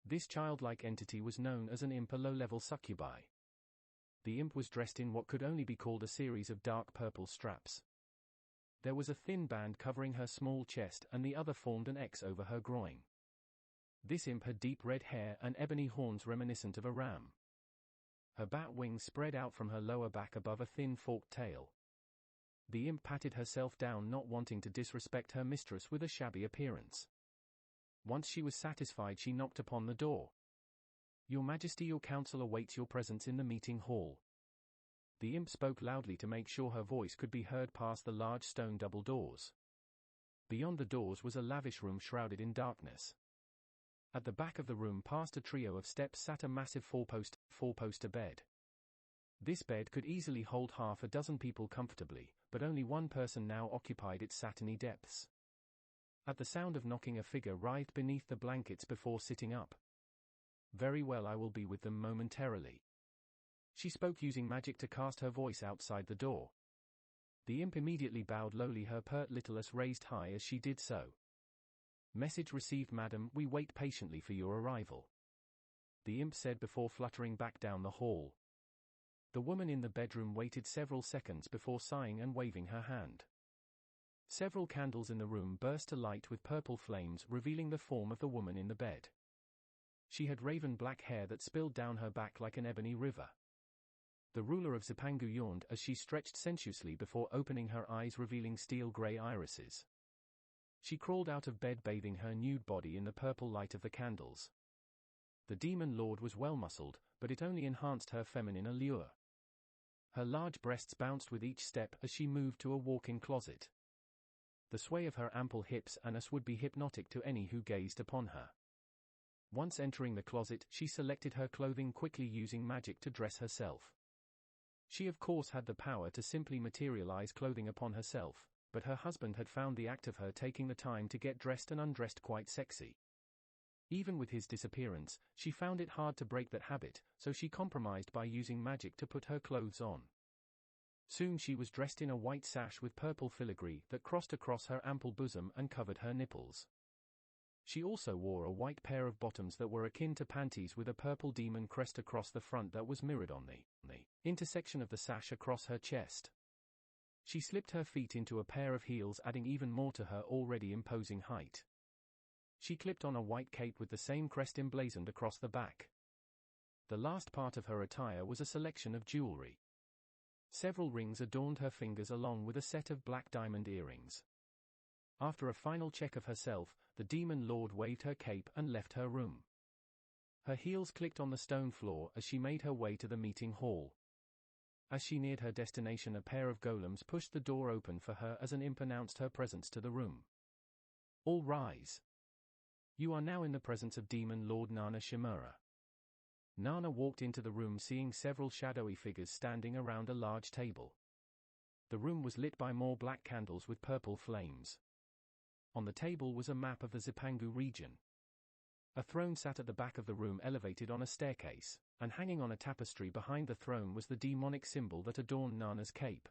This childlike entity was known as an imp, a low-level succubi. The imp was dressed in what could only be called a series of dark purple straps. There was a thin band covering her small chest and the other formed an X over her groin. This imp had deep red hair and ebony horns reminiscent of a ram. Her bat wings spread out from her lower back above a thin forked tail. The imp patted herself down, not wanting to disrespect her mistress with a shabby appearance. Once she was satisfied, she knocked upon the door. Your Majesty, your council awaits your presence in the meeting hall. The imp spoke loudly to make sure her voice could be heard past the large stone double doors. Beyond the doors was a lavish room shrouded in darkness. At the back of the room, past a trio of steps, sat a massive four-poster bed. This bed could easily hold half a dozen people comfortably, but only one person now occupied its satiny depths. At the sound of knocking, a figure writhed beneath the blankets before sitting up. "Very well, I will be with them momentarily." She spoke using magic to cast her voice outside the door. The imp immediately bowed lowly, her pert little ass raised high as she did so. "Message received, madam, we wait patiently for your arrival," the imp said before fluttering back down the hall. The woman in the bedroom waited several seconds before sighing and waving her hand. Several candles in the room burst to light with purple flames, revealing the form of the woman in the bed. She had raven black hair that spilled down her back like an ebony river. The ruler of Zipangu yawned as she stretched sensuously before opening her eyes, revealing steel-gray irises. She crawled out of bed, bathing her nude body in the purple light of the candles. The demon lord was well-muscled, but it only enhanced her feminine allure. Her large breasts bounced with each step as she moved to a walk-in closet. The sway of her ample hips and ass would be hypnotic to any who gazed upon her. Once entering the closet, she selected her clothing quickly, using magic to dress herself. She of course had the power to simply materialize clothing upon herself, but her husband had found the act of her taking the time to get dressed and undressed quite sexy. Even with his disappearance, she found it hard to break that habit, so she compromised by using magic to put her clothes on. Soon she was dressed in a white sash with purple filigree that crossed across her ample bosom and covered her nipples. She also wore a white pair of bottoms that were akin to panties with a purple demon crest across the front that was mirrored on the intersection of the sash across her chest. She slipped her feet into a pair of heels, adding even more to her already imposing height. She clipped on a white cape with the same crest emblazoned across the back. The last part of her attire was a selection of jewelry. Several rings adorned her fingers along with a set of black diamond earrings. After a final check of herself, the demon lord waved her cape and left her room. Her heels clicked on the stone floor as she made her way to the meeting hall. As she neared her destination, a pair of golems pushed the door open for her as an imp announced her presence to the room. "All rise. You are now in the presence of Demon Lord Nana Shimura." Nana walked into the room, seeing several shadowy figures standing around a large table. The room was lit by more black candles with purple flames. On the table was a map of the Zipangu region. A throne sat at the back of the room, elevated on a staircase, and hanging on a tapestry behind the throne was the demonic symbol that adorned Nana's cape.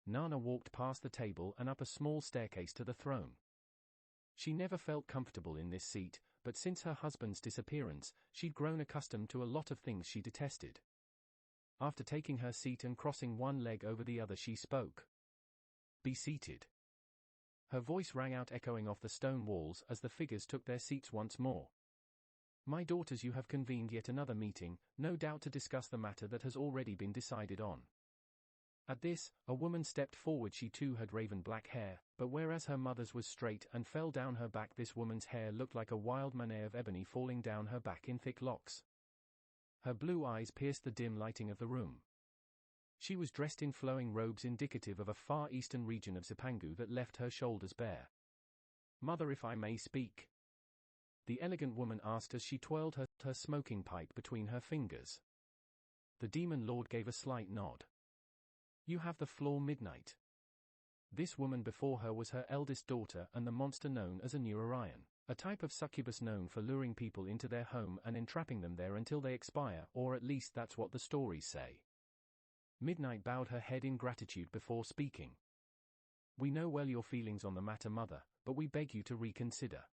Nana walked past the table and up a small staircase to the throne. She never felt comfortable in this seat, but since her husband's disappearance, she'd grown accustomed to a lot of things she detested. After taking her seat and crossing one leg over the other, she spoke. "Be seated." Her voice rang out, echoing off the stone walls as the figures took their seats once more. "My daughters, you have convened yet another meeting, no doubt to discuss the matter that has already been decided on." At this, a woman stepped forward. She too had raven black hair, but whereas her mother's was straight and fell down her back, this woman's hair looked like a wild manet of ebony falling down her back in thick locks. Her blue eyes pierced the dim lighting of the room. She was dressed in flowing robes indicative of a far eastern region of Zipangu that left her shoulders bare. "Mother, if I may speak?" the elegant woman asked as she twirled her smoking pipe between her fingers. The demon lord gave a slight nod. "You have the floor, Midnight." This woman before her was her eldest daughter and the monster known as a new Orion, a type of succubus known for luring people into their home and entrapping them there until they expire, or at least that's what the stories say. Midnight bowed her head in gratitude before speaking. "We know well your feelings on the matter, Mother, but we beg you to reconsider.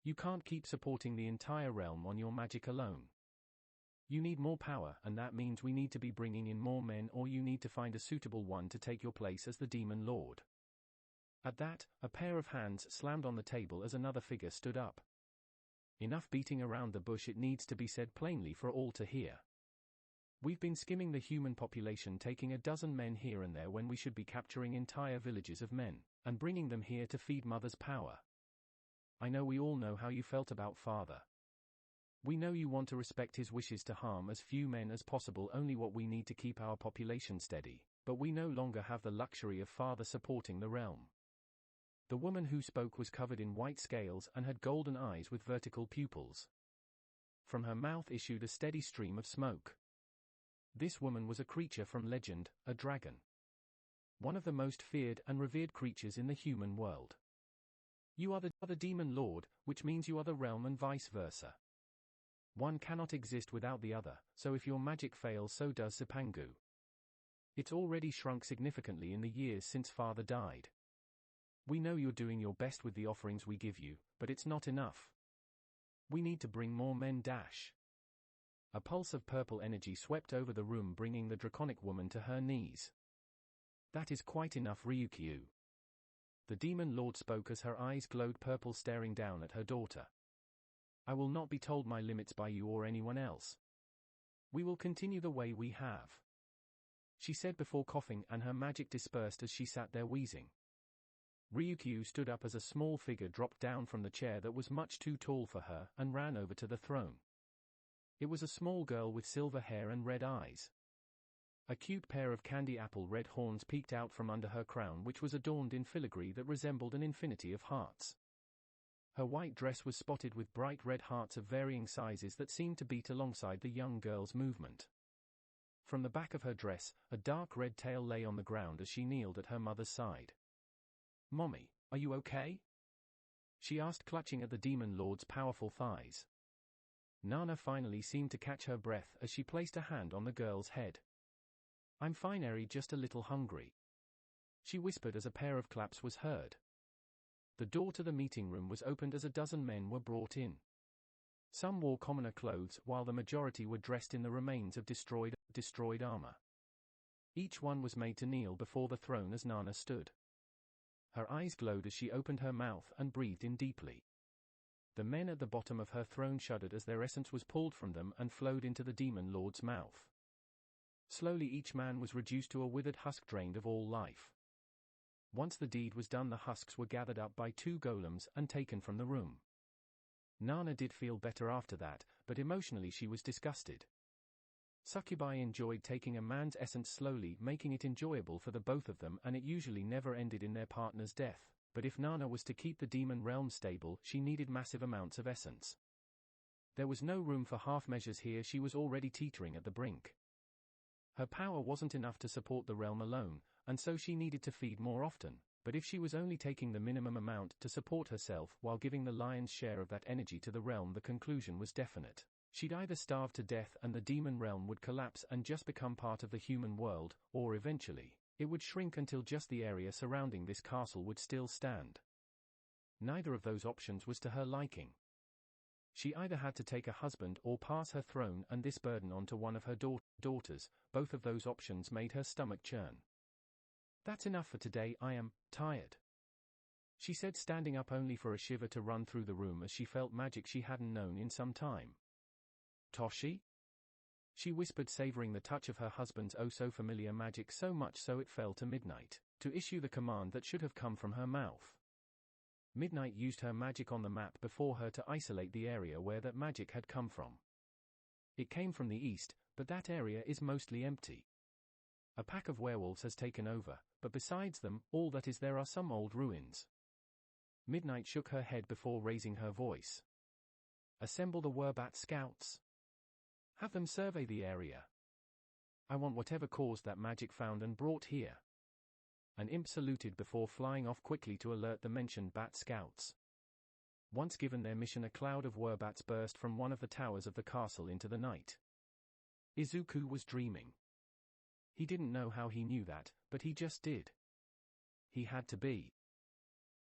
You can't keep supporting the entire realm on your magic alone. You need more power, and that means we need to be bringing in more men, or you need to find a suitable one to take your place as the Demon Lord." At that, a pair of hands slammed on the table as another figure stood up. "Enough beating around the bush, it needs to be said plainly for all to hear. We've been skimming the human population, taking a dozen men here and there when we should be capturing entire villages of men, and bringing them here to feed Mother's power. I know we all know how you felt about Father. We know you want to respect his wishes to harm as few men as possible, only what we need to keep our population steady, but we no longer have the luxury of Father supporting the realm. The woman who spoke was covered in white scales and had golden eyes with vertical pupils. From her mouth issued a steady stream of smoke. This woman was a creature from legend, a dragon. One of the most feared and revered creatures in the human world. You are the demon lord, which means you are the realm and vice versa. One cannot exist without the other, so if your magic fails, so does Zipangu. It's already shrunk significantly in the years since father died. We know you're doing your best with the offerings we give you, but it's not enough. We need to bring more men. A pulse of purple energy swept over the room, bringing the draconic woman to her knees. That is quite enough, Ryukyu. The demon lord spoke as her eyes glowed purple, staring down at her daughter. I will not be told my limits by you or anyone else. We will continue the way we have. She said before coughing, and her magic dispersed as she sat there wheezing. Ryukyu stood up as a small figure dropped down from the chair that was much too tall for her and ran over to the throne. It was a small girl with silver hair and red eyes. A cute pair of candy apple red horns peeked out from under her crown, which was adorned in filigree that resembled an infinity of hearts. Her white dress was spotted with bright red hearts of varying sizes that seemed to beat alongside the young girl's movement. From the back of her dress, a dark red tail lay on the ground as she kneeled at her mother's side. Mommy, are you okay? She asked, clutching at the demon lord's powerful thighs. Nana finally seemed to catch her breath as she placed a hand on the girl's head. I'm fine, Eri, just a little hungry. She whispered as a pair of claps was heard. The door to the meeting room was opened as a dozen men were brought in. Some wore commoner clothes while the majority were dressed in the remains of destroyed armor. Each one was made to kneel before the throne as Nana stood. Her eyes glowed as she opened her mouth and breathed in deeply. The men at the bottom of her throne shuddered as their essence was pulled from them and flowed into the demon lord's mouth. Slowly each man was reduced to a withered husk, drained of all life. Once the deed was done, the husks were gathered up by two golems and taken from the room. Nana did feel better after that, but emotionally she was disgusted. Succubi enjoyed taking a man's essence slowly, making it enjoyable for the both of them, and it usually never ended in their partner's death. But if Nana was to keep the demon realm stable, she needed massive amounts of essence. There was no room for half measures here. She was already teetering at the brink. Her power wasn't enough to support the realm alone, and so she needed to feed more often, but if she was only taking the minimum amount to support herself while giving the lion's share of that energy to the realm, the conclusion was definite. She'd either starve to death and the demon realm would collapse and just become part of the human world, or eventually, it would shrink until just the area surrounding this castle would still stand. Neither of those options was to her liking. She either had to take a husband or pass her throne and this burden on to one of her daughters. Both of those options made her stomach churn. That's enough for today, I am tired, she said, standing up only for a shiver to run through the room as she felt magic she hadn't known in some time. Toshi? She whispered, savoring the touch of her husband's oh-so-familiar magic so much so it fell to Midnight to issue the command that should have come from her mouth. Midnight used her magic on the map before her to isolate the area where that magic had come from. It came from the east, but that area is mostly empty. A pack of werewolves has taken over, but besides them, all that is there are some old ruins. Midnight shook her head before raising her voice. Assemble the Werbat scouts. Have them survey the area. I want whatever caused that magic found and brought here. An imp saluted before flying off quickly to alert the mentioned bat scouts. Once given their mission, a cloud of werbats burst from one of the towers of the castle into the night. Izuku was dreaming. He didn't know how he knew that, but he just did. He had to be.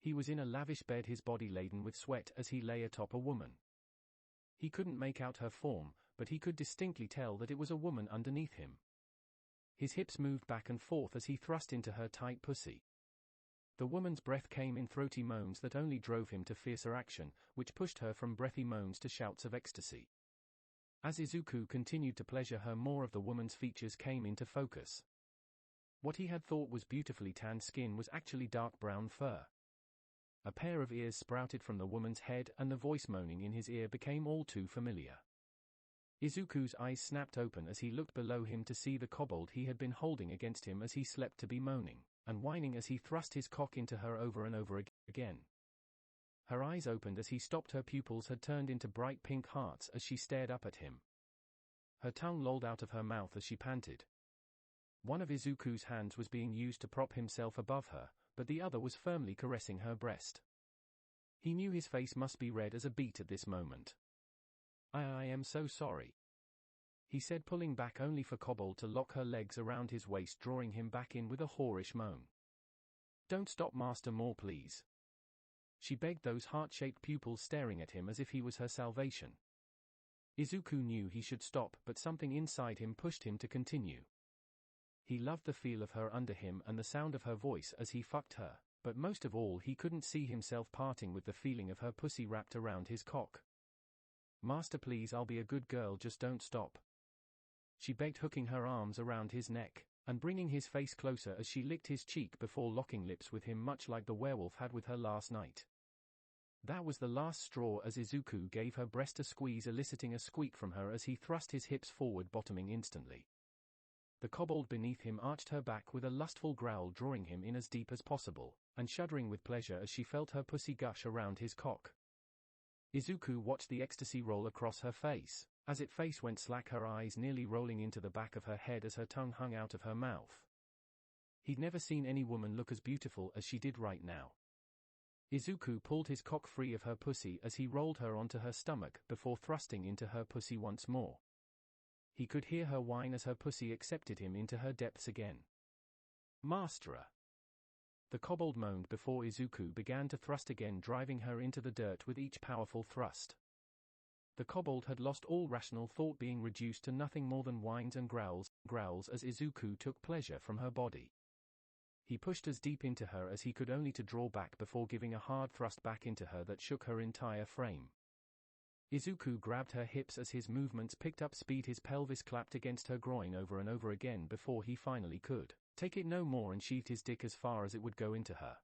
He was in a lavish bed, his body laden with sweat as he lay atop a woman. He couldn't make out her form, but he could distinctly tell that it was a woman underneath him. His hips moved back and forth as he thrust into her tight pussy. The woman's breath came in throaty moans that only drove him to fiercer action, which pushed her from breathy moans to shouts of ecstasy. As Izuku continued to pleasure her, more of the woman's features came into focus. What he had thought was beautifully tanned skin was actually dark brown fur. A pair of ears sprouted from the woman's head and the voice moaning in his ear became all too familiar. Izuku's eyes snapped open as he looked below him to see the kobold he had been holding against him as he slept to be moaning and whining as he thrust his cock into her over and over again. again. Her eyes opened as he stopped. Her pupils had turned into bright pink hearts as she stared up at him. Her tongue lolled out of her mouth as she panted. One of Izuku's hands was being used to prop himself above her, but the other was firmly caressing her breast. He knew his face must be red as a beet at this moment. I am so sorry," he said, pulling back only for Kobold to lock her legs around his waist, drawing him back in with a whorish moan. "Don't stop, Master, more please," she begged, those heart-shaped pupils staring at him as if he was her salvation. Izuku knew he should stop, but something inside him pushed him to continue. He loved the feel of her under him and the sound of her voice as he fucked her, but most of all he couldn't see himself parting with the feeling of her pussy wrapped around his cock. "Master, please, I'll be a good girl, just don't stop," she begged, hooking her arms around his neck and bringing his face closer as she licked his cheek before locking lips with him, much like the werewolf had with her last night. That was the last straw as Izuku gave her breast a squeeze, eliciting a squeak from her as he thrust his hips forward, bottoming instantly. The kobold beneath him arched her back with a lustful growl, drawing him in as deep as possible, and shuddering with pleasure as she felt her pussy gush around his cock. Izuku watched the ecstasy roll across her face. As its face went slack, her eyes nearly rolling into the back of her head as her tongue hung out of her mouth. He'd never seen any woman look as beautiful as she did right now. Izuku pulled his cock free of her pussy as he rolled her onto her stomach before thrusting into her pussy once more. He could hear her whine as her pussy accepted him into her depths again. "Master!" the kobold moaned before Izuku began to thrust again, driving her into the dirt with each powerful thrust. The kobold had lost all rational thought, being reduced to nothing more than whines and growls as Izuku took pleasure from her body. He pushed as deep into her as he could, only to draw back before giving a hard thrust back into her that shook her entire frame. Izuku grabbed her hips as his movements picked up speed. His pelvis clapped against her groin over and over again before he finally could take it no more and sheathed his dick as far as it would go into her.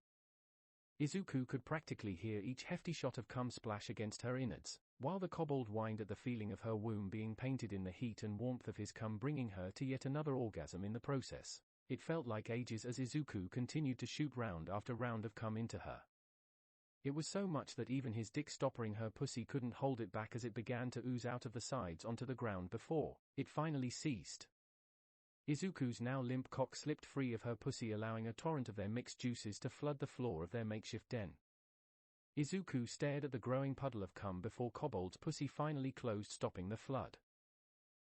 Izuku could practically hear each hefty shot of cum splash against her innards, while the kobold whined at the feeling of her womb being painted in the heat and warmth of his cum, bringing her to yet another orgasm in the process. It felt like ages as Izuku continued to shoot round after round of cum into her. It was so much that even his dick stoppering her pussy couldn't hold it back as it began to ooze out of the sides onto the ground before it finally ceased. Izuku's now limp cock slipped free of her pussy, allowing a torrent of their mixed juices to flood the floor of their makeshift den. Izuku stared at the growing puddle of cum before Kobold's pussy finally closed, stopping the flood.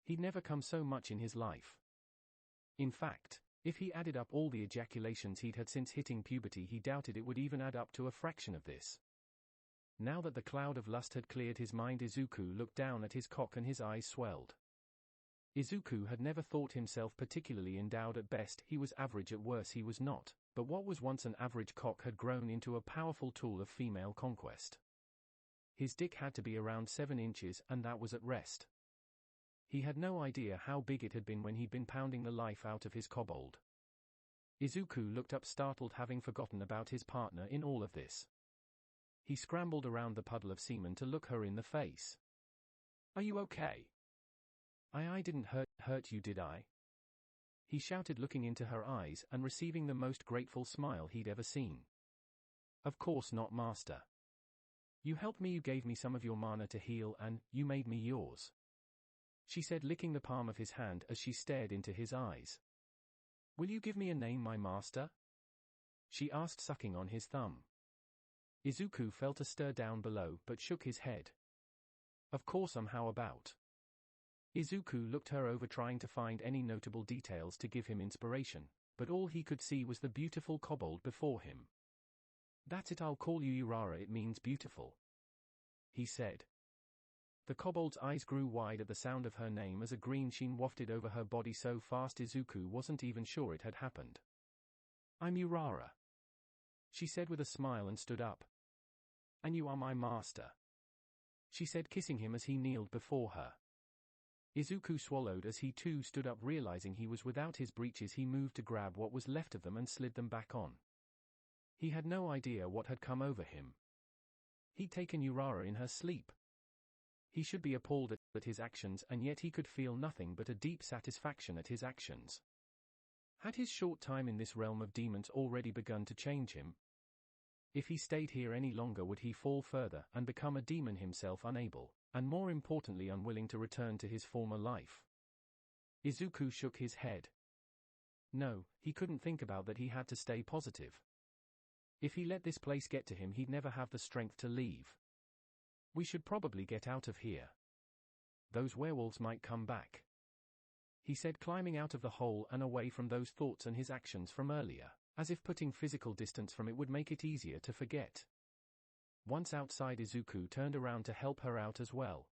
He'd never come so much in his life. In fact, if he added up all the ejaculations he'd had since hitting puberty, he doubted it would even add up to a fraction of this. Now that the cloud of lust had cleared his mind, Izuku looked down at his cock and his eyes swelled. Izuku had never thought himself particularly endowed. At best, he was average, at worst he was not, but what was once an average cock had grown into a powerful tool of female conquest. His dick had to be around 7 inches, and that was at rest. He had no idea how big it had been when he'd been pounding the life out of his kobold. Izuku looked up, startled, having forgotten about his partner in all of this. He scrambled around the puddle of semen to look her in the face. "Are you okay? I didn't hurt you, did I?" he shouted, looking into her eyes and receiving the most grateful smile he'd ever seen. "Of course not, Master. You helped me, you gave me some of your mana to heal, and you made me yours," she said, licking the palm of his hand as she stared into his eyes. "Will you give me a name, my master?" she asked, sucking on his thumb. Izuku felt a stir down below but shook his head. "Of course, how about?" Izuku looked her over, trying to find any notable details to give him inspiration, but all he could see was the beautiful kobold before him. "That's it, I'll call you Urara, it means beautiful," he said. The kobold's eyes grew wide at the sound of her name as a green sheen wafted over her body so fast Izuku wasn't even sure it had happened. "I'm Urara," she said with a smile and stood up. "And you are my master," she said, kissing him as he kneeled before her. Izuku swallowed as he too stood up, realizing he was without his breeches. He moved to grab what was left of them and slid them back on. He had no idea what had come over him. He'd taken Urara in her sleep. He should be appalled at his actions, and yet he could feel nothing but a deep satisfaction at his actions. Had his short time in this realm of demons already begun to change him? If he stayed here any longer, would he fall further and become a demon himself, unable, and more importantly unwilling to return to his former life? Izuku shook his head. No, he couldn't think about that. He had to stay positive. If he let this place get to him, he'd never have the strength to leave. We should probably get out of here. Those werewolves might come back, he said, climbing out of the hole and away from those thoughts and his actions from earlier, as if putting physical distance from it would make it easier to forget. Once outside, Izuku turned around to help her out as well.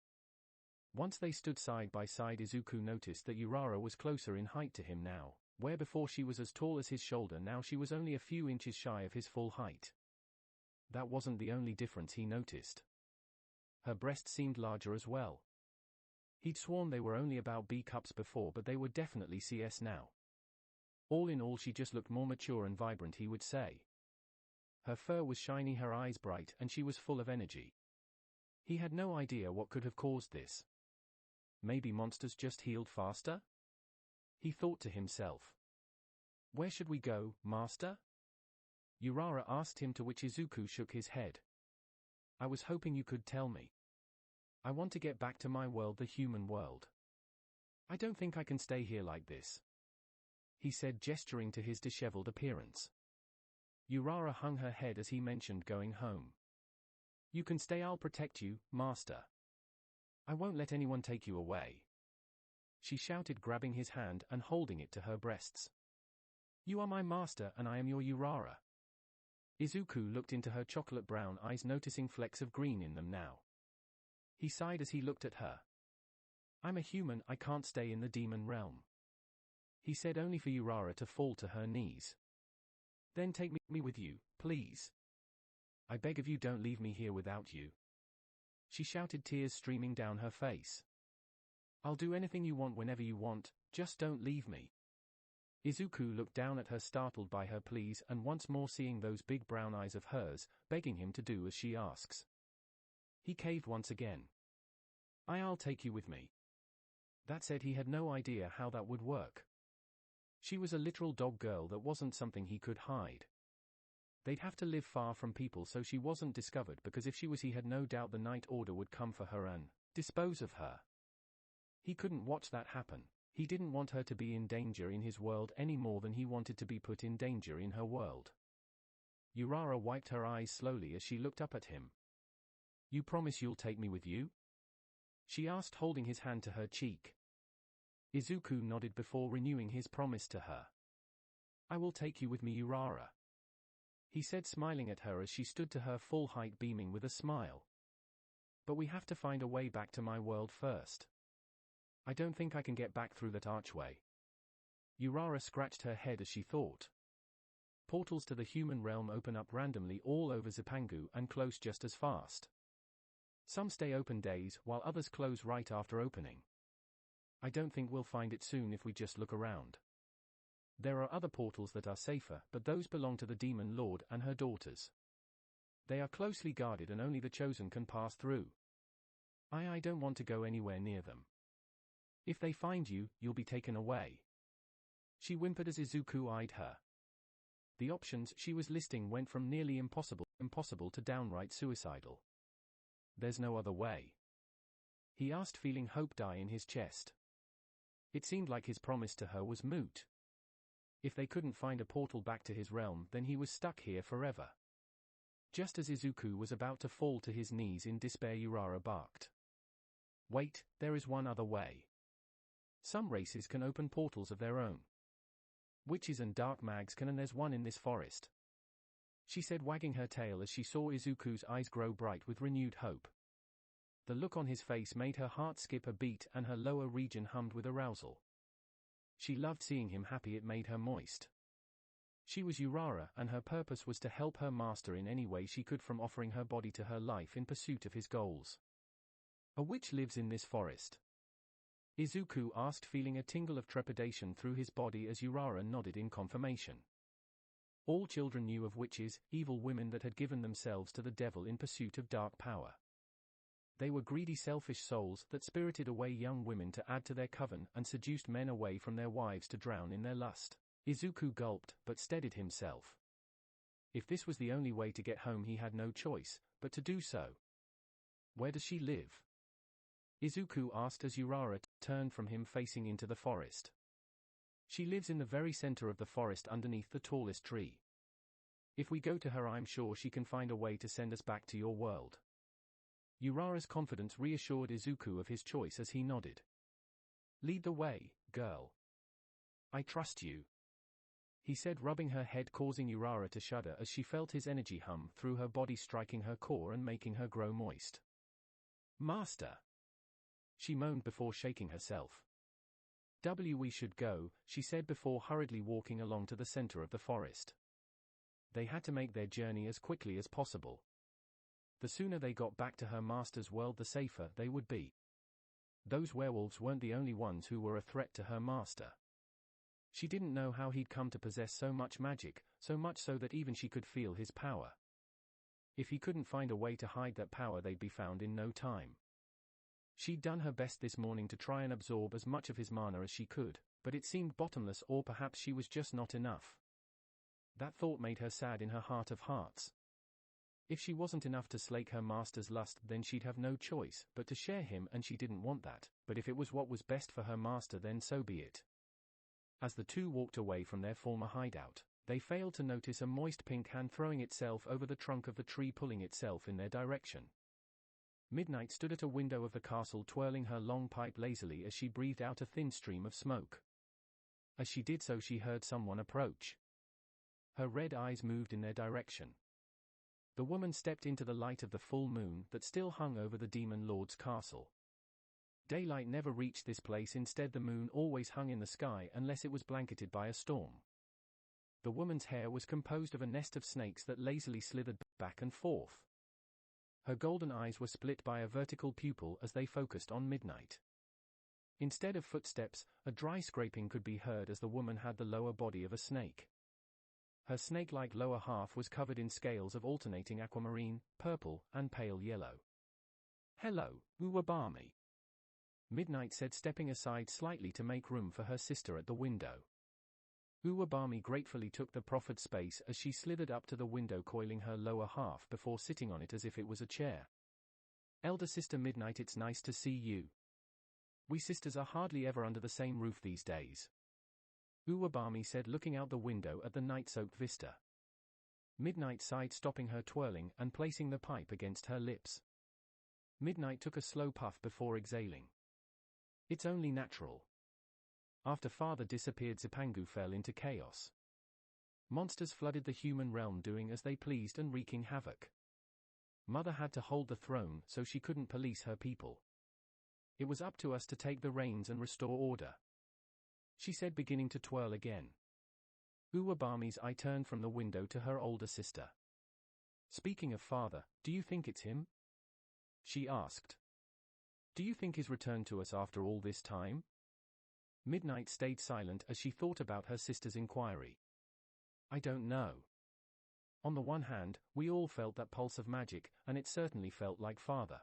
Once they stood side by side, Izuku noticed that Urara was closer in height to him now, where before she was as tall as his shoulder, now she was only a few inches shy of his full height. That wasn't the only difference he noticed. Her breasts seemed larger as well. He'd sworn they were only about B cups before, but they were definitely CS now. All in all, she just looked more mature and vibrant, he would say. Her fur was shiny, her eyes bright, and she was full of energy. He had no idea what could have caused this. Maybe monsters just healed faster? He thought to himself. Where should we go, Master? Urara asked him, to which Izuku shook his head. I was hoping you could tell me. I want to get back to my world, the human world. I don't think I can stay here like this, he said, gesturing to his disheveled appearance. Urara hung her head as he mentioned going home. You can stay, I'll protect you, Master. I won't let anyone take you away, she shouted, grabbing his hand and holding it to her breasts. You are my master and I am your Urara. Izuku looked into her chocolate brown eyes, noticing flecks of green in them now. He sighed as he looked at her. I'm a human, I can't stay in the demon realm, he said, only for Urara to fall to her knees. Then take me with you, please. I beg of you, don't leave me here without you, she shouted, tears streaming down her face. I'll do anything you want whenever you want, just don't leave me. Izuku looked down at her, startled by her pleas and once more seeing those big brown eyes of hers, begging him to do as she asks. He caved once again. I'll take you with me. That said, he had no idea how that would work. She was a literal dog girl, that wasn't something he could hide. They'd have to live far from people so she wasn't discovered, because if she was, he had no doubt the Night Order would come for her and dispose of her. He couldn't watch that happen. He didn't want her to be in danger in his world any more than he wanted to be put in danger in her world. Urara wiped her eyes slowly as she looked up at him. You promise you'll take me with you? She asked, holding his hand to her cheek. Izuku nodded before renewing his promise to her. I will take you with me, Urara, he said, smiling at her as she stood to her full height, beaming with a smile. But we have to find a way back to my world first. I don't think I can get back through that archway. Urara scratched her head as she thought. Portals to the human realm open up randomly all over Zipangu and close just as fast. Some stay open days while others close right after opening. I don't think we'll find it soon if we just look around. There are other portals that are safer, but those belong to the Demon Lord and her daughters. They are closely guarded and only the chosen can pass through. I don't want to go anywhere near them. If they find you, you'll be taken away, she whimpered as Izuku eyed her. The options she was listing went from nearly impossible to downright suicidal. There's no other way, he asked, feeling hope die in his chest. It seemed like his promise to her was moot. If they couldn't find a portal back to his realm, then he was stuck here forever. Just as Izuku was about to fall to his knees in despair, Urara barked. Wait, there is one other way. Some races can open portals of their own. Witches and dark mags can, and there's one in this forest, she said, wagging her tail as she saw Izuku's eyes grow bright with renewed hope. The look on his face made her heart skip a beat and her lower region hummed with arousal. She loved seeing him happy, it made her moist. She was Urara and her purpose was to help her master in any way she could, from offering her body to her life in pursuit of his goals. A witch lives in this forest? Izuku asked, feeling a tingle of trepidation through his body as Urara nodded in confirmation. All children knew of witches, evil women that had given themselves to the devil in pursuit of dark power. They were greedy, selfish souls that spirited away young women to add to their coven and seduced men away from their wives to drown in their lust. Izuku gulped, but steadied himself. If this was the only way to get home, he had no choice but to do so. Where does she live? Izuku asked as Urara turned from him facing into the forest. She lives in the very center of the forest underneath the tallest tree. If we go to her, I'm sure she can find a way to send us back to your world. Urara's confidence reassured Izuku of his choice as he nodded. Lead the way, girl. I trust you, he said, rubbing her head, causing Urara to shudder as she felt his energy hum through her body, striking her core and making her grow moist. Master, she moaned before shaking herself. We should go, she said before hurriedly walking along to the center of the forest. They had to make their journey as quickly as possible. The sooner they got back to her master's world, the safer they would be. Those werewolves weren't the only ones who were a threat to her master. She didn't know how he'd come to possess so much magic, so much so that even she could feel his power. If he couldn't find a way to hide that power, they'd be found in no time. She'd done her best this morning to try and absorb as much of his mana as she could, but it seemed bottomless, or perhaps she was just not enough. That thought made her sad in her heart of hearts. If she wasn't enough to slake her master's lust, then she'd have no choice but to share him, and she didn't want that, but if it was what was best for her master, then so be it. As the two walked away from their former hideout, they failed to notice a moist pink hand throwing itself over the trunk of the tree, pulling itself in their direction. Midnight stood at a window of the castle, twirling her long pipe lazily as she breathed out a thin stream of smoke. As she did so, she heard someone approach. Her red eyes moved in their direction. The woman stepped into the light of the full moon that still hung over the Demon Lord's castle. Daylight never reached this place, instead the moon always hung in the sky unless it was blanketed by a storm. The woman's hair was composed of a nest of snakes that lazily slithered back and forth. Her golden eyes were split by a vertical pupil as they focused on Midnight. Instead of footsteps, a dry scraping could be heard as the woman had the lower body of a snake. Her snake-like lower half was covered in scales of alternating aquamarine, purple, and pale yellow. "Hello, Uwabami," Midnight said, stepping aside slightly to make room for her sister at the window. Uwabami gratefully took the proffered space as she slithered up to the window, coiling her lower half before sitting on it as if it was a chair. "Elder sister Midnight, it's nice to see you. We sisters are hardly ever under the same roof these days," Uwabami said, looking out the window at the night-soaked vista. Midnight sighed, stopping her twirling and placing the pipe against her lips. Midnight took a slow puff before exhaling. "It's only natural. After father disappeared, Zipangu fell into chaos. Monsters flooded the human realm, doing as they pleased and wreaking havoc. Mother had to hold the throne so she couldn't police her people. It was up to us to take the reins and restore order," she said, beginning to twirl again. Uwabami's eye turned from the window to her older sister. "Speaking of father, do you think it's him?" she asked. "Do you think he's returned to us after all this time?" Midnight stayed silent as she thought about her sister's inquiry. "I don't know. On the one hand, we all felt that pulse of magic, and it certainly felt like father.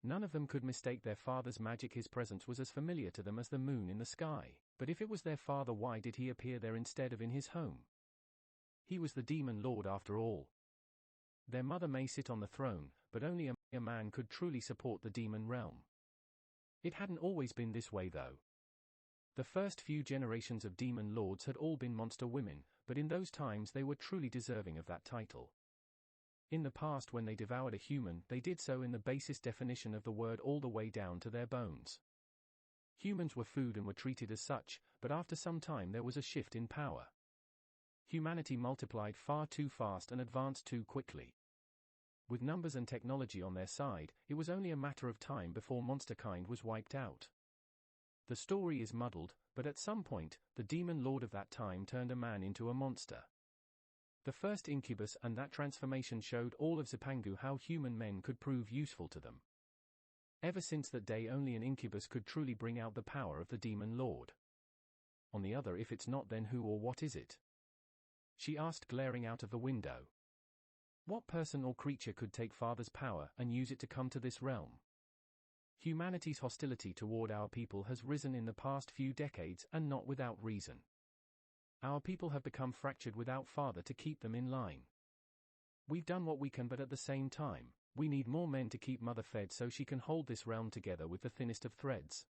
None of them could mistake their father's magic. His presence was as familiar to them as the moon in the sky, but if it was their father, why did he appear there instead of in his home? He was the Demon Lord after all. Their mother may sit on the throne, but only a man could truly support the demon realm. It hadn't always been this way though. The first few generations of demon lords had all been monster women, but in those times they were truly deserving of that title. In the past, when they devoured a human, they did so in the basest definition of the word, all the way down to their bones. Humans were food and were treated as such, but after some time there was a shift in power. Humanity multiplied far too fast and advanced too quickly. With numbers and technology on their side, it was only a matter of time before monsterkind was wiped out. The story is muddled, but at some point, the demon lord of that time turned a man into a monster. The first incubus, and that transformation showed all of Zipangu how human men could prove useful to them. Ever since that day, only an incubus could truly bring out the power of the demon lord. On the other, if it's not, then who or what is it? She asked, glaring out of the window. What person or creature could take father's power and use it to come to this realm? Humanity's hostility toward our people has risen in the past few decades, and not without reason. Our people have become fractured without father to keep them in line. We've done what we can, but at the same time, we need more men to keep mother fed so she can hold this realm together with the thinnest of threads.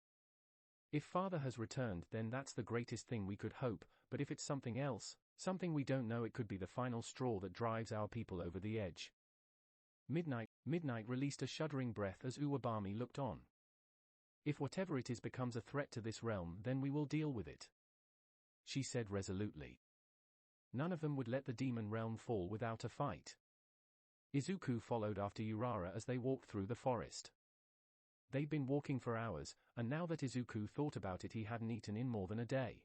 If father has returned, then that's the greatest thing we could hope, but if it's something else, something we don't know, it could be the final straw that drives our people over the edge. Midnight released a shuddering breath as Uwabami looked on. If whatever it is becomes a threat to this realm, then we will deal with it, she said resolutely. None of them would let the demon realm fall without a fight. Izuku followed after Urara as they walked through the forest. They'd been walking for hours, and now that Izuku thought about it, he hadn't eaten in more than a day.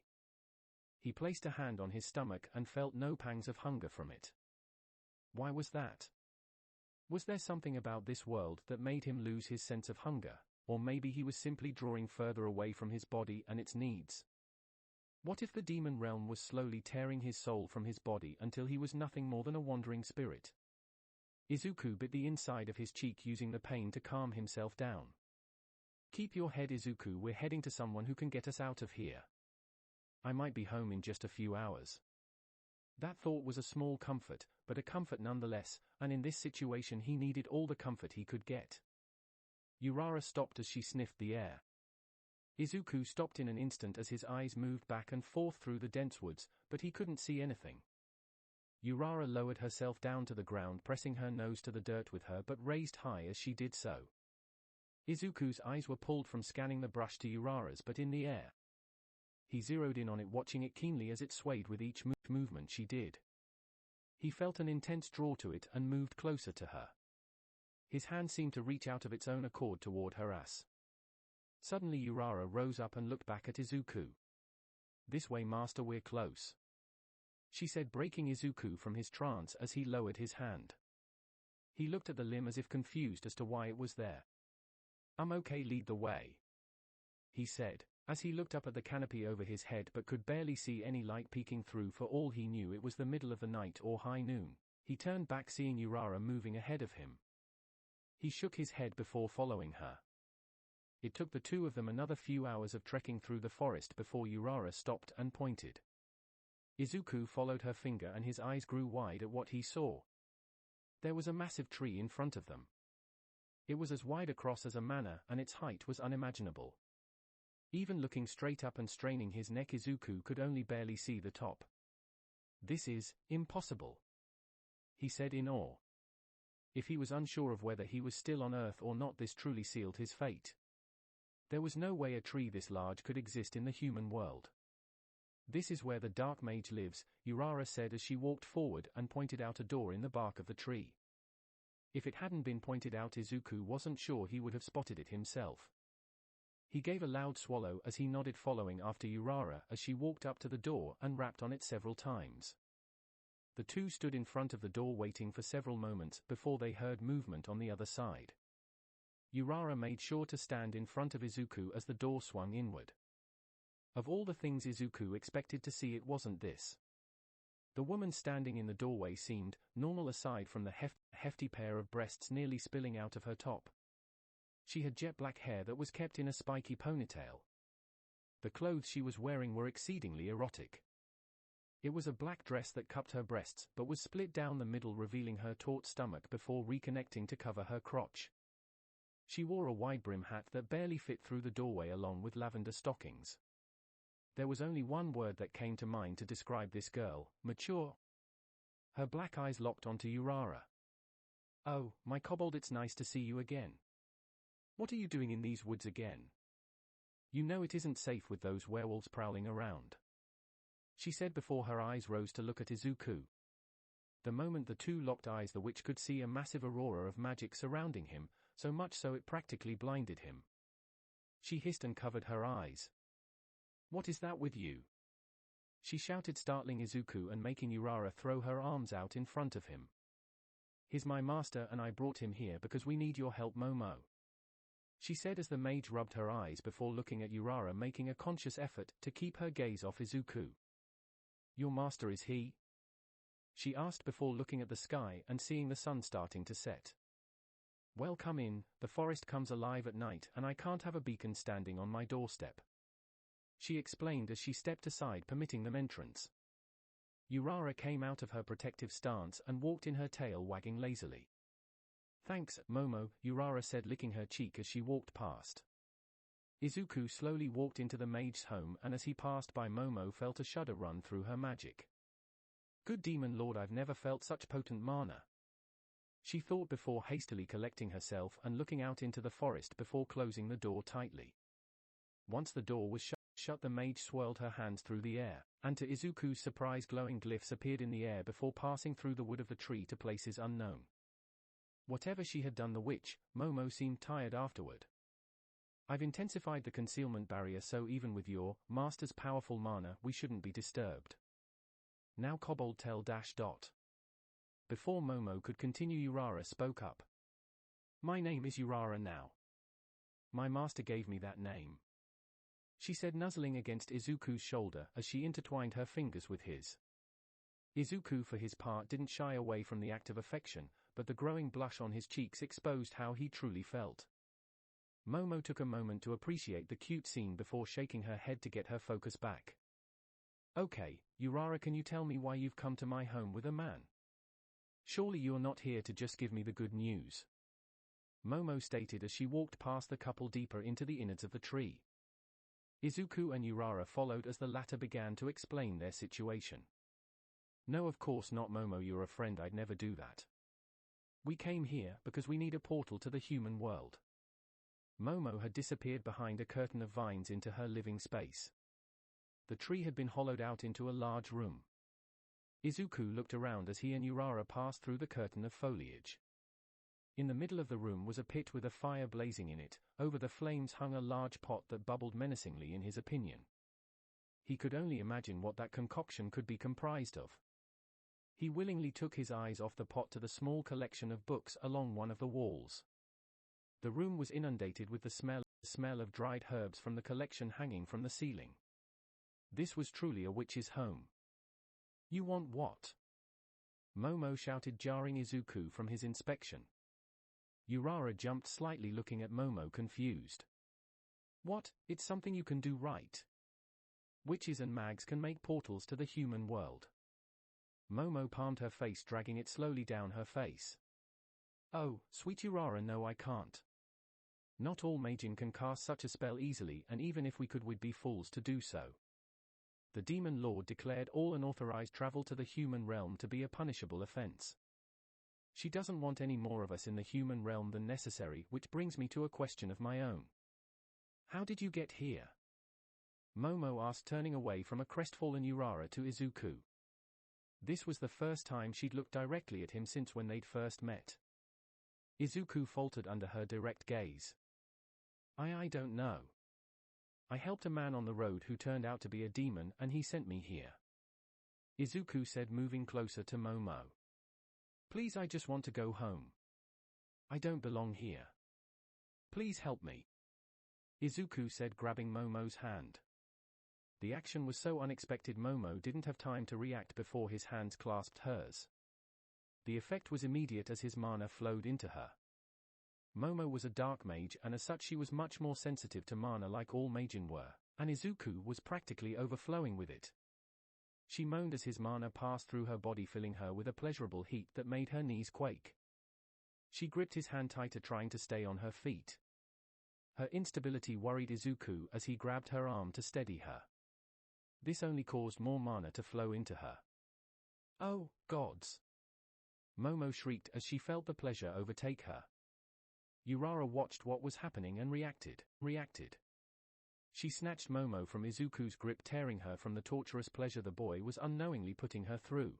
He placed a hand on his stomach and felt no pangs of hunger from it. Why was that? Was there something about this world that made him lose his sense of hunger, or maybe he was simply drawing further away from his body and its needs? What if the demon realm was slowly tearing his soul from his body until he was nothing more than a wandering spirit? Izuku bit the inside of his cheek, using the pain to calm himself down. Keep your head, Izuku, we're heading to someone who can get us out of here. I might be home in just a few hours. That thought was a small comfort, but a comfort nonetheless, and in this situation he needed all the comfort he could get. Urara stopped as she sniffed the air. Izuku stopped in an instant as his eyes moved back and forth through the dense woods, but he couldn't see anything. Urara lowered herself down to the ground, pressing her nose to the dirt with her but raised high as she did so. Izuku's eyes were pulled from scanning the brush to Urara's but in the air. He zeroed in on it, watching it keenly as it swayed with each movement she did. He felt an intense draw to it and moved closer to her. His hand seemed to reach out of its own accord toward her ass. Suddenly Urara rose up and looked back at Izuku. This way, master, we're close, she said, breaking Izuku from his trance as he lowered his hand. He looked at the limb as if confused as to why it was there. I'm okay, lead the way, he said, as he looked up at the canopy over his head but could barely see any light peeking through. For all he knew, it was the middle of the night or high noon. He turned back, seeing Urara moving ahead of him. He shook his head before following her. It took the two of them another few hours of trekking through the forest before Urara stopped and pointed. Izuku followed her finger and his eyes grew wide at what he saw. There was a massive tree in front of them. It was as wide across as a manor, and its height was unimaginable. Even looking straight up and straining his neck, Izuku could only barely see the top. This is impossible, he said in awe. If he was unsure of whether he was still on Earth or not, this truly sealed his fate. There was no way a tree this large could exist in the human world. This is where the Dark Mage lives, Urara said as she walked forward and pointed out a door in the bark of the tree. If it hadn't been pointed out, Izuku wasn't sure he would have spotted it himself. He gave a loud swallow as he nodded, following after Urara as she walked up to the door and rapped on it several times. The two stood in front of the door waiting for several moments before they heard movement on the other side. Urara made sure to stand in front of Izuku as the door swung inward. Of all the things Izuku expected to see, it wasn't this. The woman standing in the doorway seemed normal aside from the hefty pair of breasts nearly spilling out of her top. She had jet black hair that was kept in a spiky ponytail. The clothes she was wearing were exceedingly erotic. It was a black dress that cupped her breasts but was split down the middle, revealing her taut stomach before reconnecting to cover her crotch. She wore a wide-brim hat that barely fit through the doorway along with lavender stockings. There was only one word that came to mind to describe this girl: mature. Her black eyes locked onto Urara. Oh, my kobold, it's nice to see you again. What are you doing in these woods again? You know it isn't safe with those werewolves prowling around, she said before her eyes rose to look at Izuku. The moment the two locked eyes, the witch could see a massive aurora of magic surrounding him, so much so it practically blinded him. She hissed and covered her eyes. What is that with you? She shouted, startling Izuku and making Urara throw her arms out in front of him. He's my master and I brought him here because we need your help, Momo, she said as the mage rubbed her eyes before looking at Urara, making a conscious effort to keep her gaze off Izuku. Your master, is he? She asked before looking at the sky and seeing the sun starting to set. Well, come in, the forest comes alive at night and I can't have a beacon standing on my doorstep, she explained as she stepped aside, permitting them entrance. Urara came out of her protective stance and walked in, her tail wagging lazily. "Thanks, Momo," Urara said, licking her cheek as she walked past. Izuku slowly walked into the mage's home, and as he passed by, Momo felt a shudder run through her magic. "Good demon lord, I've never felt such potent mana," she thought before hastily collecting herself and looking out into the forest before closing the door tightly. Once the door was shut, the mage swirled her hands through the air, and to Izuku's surprise, glowing glyphs appeared in the air before passing through the wood of the tree to places unknown. Whatever she had done, the witch, Momo seemed tired afterward. "I've intensified the concealment barrier, so even with your master's powerful mana, we shouldn't be disturbed. Now Kobold tell ... Before Momo could continue, Urara spoke up. "My name is Urara now. My master gave me that name," she said, nuzzling against Izuku's shoulder as she intertwined her fingers with his. Izuku for his part didn't shy away from the act of affection, but the growing blush on his cheeks exposed how he truly felt. Momo took a moment to appreciate the cute scene before shaking her head to get her focus back. "Okay, Urara, can you tell me why you've come to my home with a man? Surely you're not here to just give me the good news," Momo stated as she walked past the couple deeper into the innards of the tree. Izuku and Urara followed as the latter began to explain their situation. "No, of course not, Momo, you're a friend, I'd never do that. We came here because we need a portal to the human world." Momo had disappeared behind a curtain of vines into her living space. The tree had been hollowed out into a large room. Izuku looked around as he and Urara passed through the curtain of foliage. In the middle of the room was a pit with a fire blazing in it. Over the flames hung a large pot that bubbled menacingly, in his opinion. He could only imagine what that concoction could be comprised of. He willingly took his eyes off the pot to the small collection of books along one of the walls. The room was inundated with the smell of dried herbs from the collection hanging from the ceiling. This was truly a witch's home. "You want what?" Momo shouted, jarring Izuku from his inspection. Urara jumped slightly, looking at Momo confused. "What? It's something you can do, right? Witches and mags can make portals to the human world." Momo palmed her face, dragging it slowly down her face. "Oh, sweet Urara, no, I can't. Not all Majin can cast such a spell easily, and even if we could, we'd be fools to do so. The Demon Lord declared all unauthorized travel to the human realm to be a punishable offense. She doesn't want any more of us in the human realm than necessary, which brings me to a question of my own. How did you get here?" Momo asked, turning away from a crestfallen Urara to Izuku. This was the first time she'd looked directly at him since when they'd first met. Izuku faltered under her direct gaze. I don't know. I helped a man on the road who turned out to be a demon, and he sent me here," Izuku said, moving closer to Momo. "Please, I just want to go home. I don't belong here. Please help me," Izuku said, grabbing Momo's hand. The action was so unexpected Momo didn't have time to react before his hands clasped hers. The effect was immediate as his mana flowed into her. Momo was a dark mage, and as such she was much more sensitive to mana, like all Majin were, and Izuku was practically overflowing with it. She moaned as his mana passed through her body, filling her with a pleasurable heat that made her knees quake. She gripped his hand tighter, trying to stay on her feet. Her instability worried Izuku as he grabbed her arm to steady her. This only caused more mana to flow into her. "Oh, gods!" Momo shrieked as she felt the pleasure overtake her. Urara watched what was happening and reacted. She snatched Momo from Izuku's grip, tearing her from the torturous pleasure the boy was unknowingly putting her through.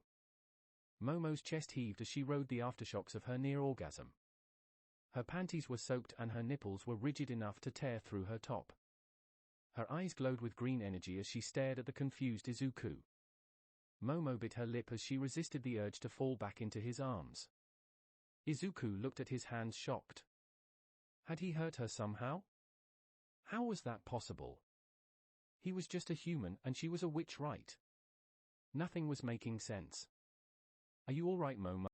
Momo's chest heaved as she rode the aftershocks of her near orgasm. Her panties were soaked and her nipples were rigid enough to tear through her top. Her eyes glowed with green energy as she stared at the confused Izuku. Momo bit her lip as she resisted the urge to fall back into his arms. Izuku looked at his hands, shocked. Had he hurt her somehow? How was that possible? He was just a human and she was a witch, right? Nothing was making sense. "Are you all right, Momo?"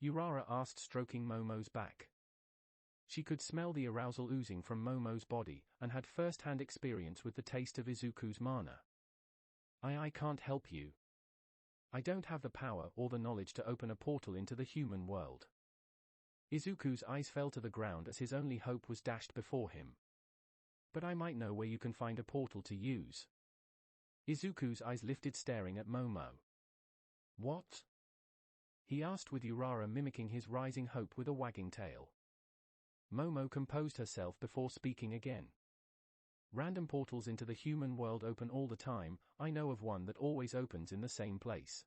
Urara asked, stroking Momo's back. She could smell the arousal oozing from Momo's body, and had first-hand experience with the taste of Izuku's mana. I can't help you. I don't have the power or the knowledge to open a portal into the human world. Izuku's eyes fell to the ground as his only hope was dashed before him. But I might know where you can find a portal to use. Izuku's eyes lifted, staring at Momo. What? He asked, with Urara mimicking his rising hope with a wagging tail. Momo composed herself before speaking again. Random portals into the human world open all the time. I know of one that always opens in the same place.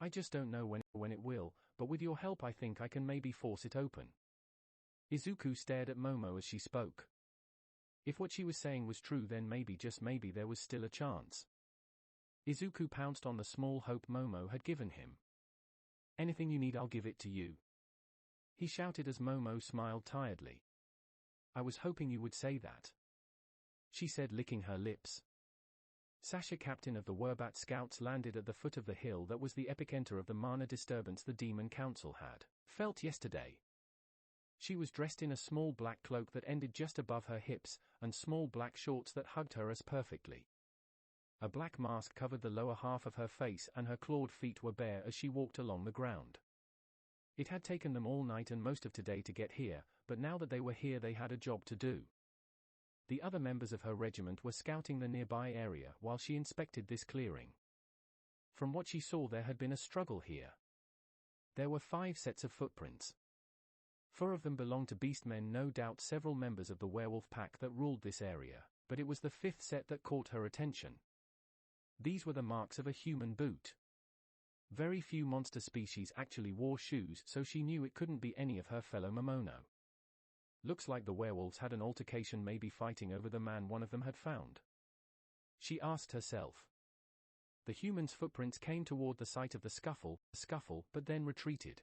I just don't know when it will, but with your help I think I can maybe force it open. Izuku stared at Momo as she spoke. If what she was saying was true, then maybe, just maybe, there was still a chance. Izuku pounced on the small hope Momo had given him. Anything you need, I'll give it to you. He shouted as Momo smiled tiredly. I was hoping you would say that, she said, licking her lips. Sasha, captain of the Werbat Scouts, landed at the foot of the hill that was the epicenter of the mana disturbance the Demon Council had felt yesterday. She was dressed in a small black cloak that ended just above her hips, and small black shorts that hugged her as perfectly. A black mask covered the lower half of her face, and her clawed feet were bare as she walked along the ground. It had taken them all night and most of today to get here, but now that they were here they had a job to do. The other members of her regiment were scouting the nearby area while she inspected this clearing. From what she saw, there had been a struggle here. There were 5 sets of footprints. 4 of them belonged to beastmen, no doubt several members of the werewolf pack that ruled this area, but it was the 5th set that caught her attention. These were the marks of a human boot. Very few monster species actually wore shoes, so she knew it couldn't be any of her fellow Momono. Looks like the werewolves had an altercation, maybe fighting over the man one of them had found, she asked herself. The human's footprints came toward the site of the scuffle, but then retreated.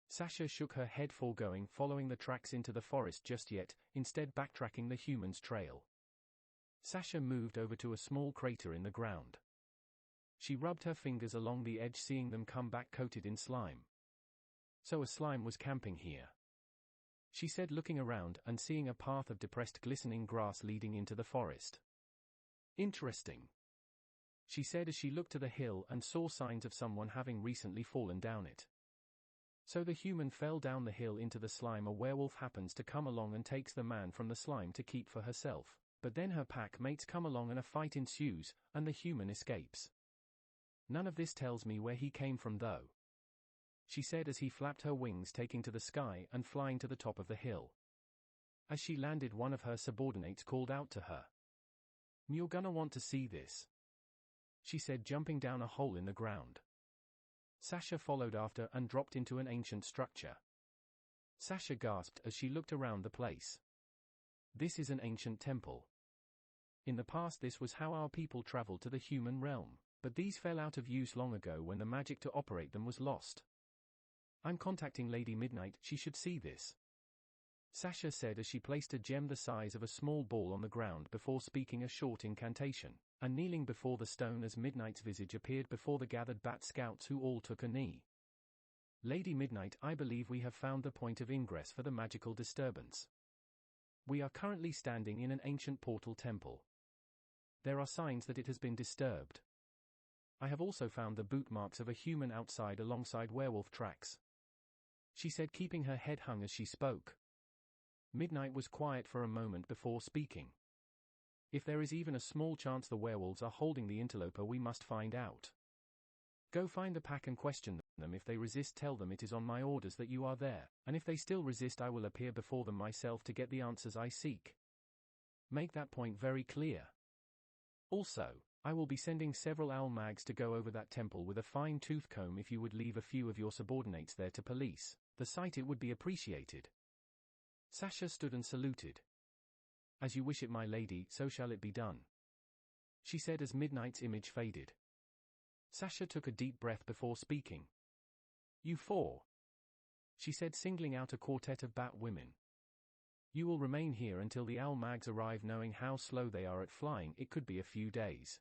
Sasha shook her head, foregoing following the tracks into the forest just yet, instead backtracking the human's trail. Sasha moved over to a small crater in the ground. She rubbed her fingers along the edge, seeing them come back coated in slime. So a slime was camping here, she said, looking around and seeing a path of depressed glistening grass leading into the forest. Interesting, she said as she looked to the hill and saw signs of someone having recently fallen down it. So the human fell down the hill into the slime. A werewolf happens to come along and takes the man from the slime to keep for herself, but then her pack mates come along and a fight ensues, and the human escapes. None of this tells me where he came from though, she said as he flapped her wings, taking to the sky and flying to the top of the hill. As she landed, one of her subordinates called out to her. You're gonna want to see this, she said, jumping down a hole in the ground. Sasha followed after and dropped into an ancient structure. Sasha gasped as she looked around the place. This is an ancient temple. In the past this was how our people traveled to the human realm, but these fell out of use long ago when the magic to operate them was lost. I'm contacting Lady Midnight, she should see this, Sasha said as she placed a gem the size of a small ball on the ground before speaking a short incantation, and kneeling before the stone as Midnight's visage appeared before the gathered bat scouts, who all took a knee. Lady Midnight, I believe we have found the point of ingress for the magical disturbance. We are currently standing in an ancient portal temple. There are signs that it has been disturbed. I have also found the boot marks of a human outside alongside werewolf tracks, she said, keeping her head hung as she spoke. Midnight was quiet for a moment before speaking. If there is even a small chance the werewolves are holding the interloper, we must find out. Go find the pack and question them. If they resist, tell them it is on my orders that you are there, and if they still resist, I will appear before them myself to get the answers I seek. Make that point very clear. Also, I will be sending several owl mags to go over that temple with a fine-tooth comb. If you would leave a few of your subordinates there to police the site, it would be appreciated. Sasha stood and saluted. As you wish it, my lady, so shall it be done, she said as Midnight's image faded. Sasha took a deep breath before speaking. You 4, she said, singling out a quartet of bat women. You will remain here until the owl mags arrive. Knowing how slow they are at flying, it could be a few days.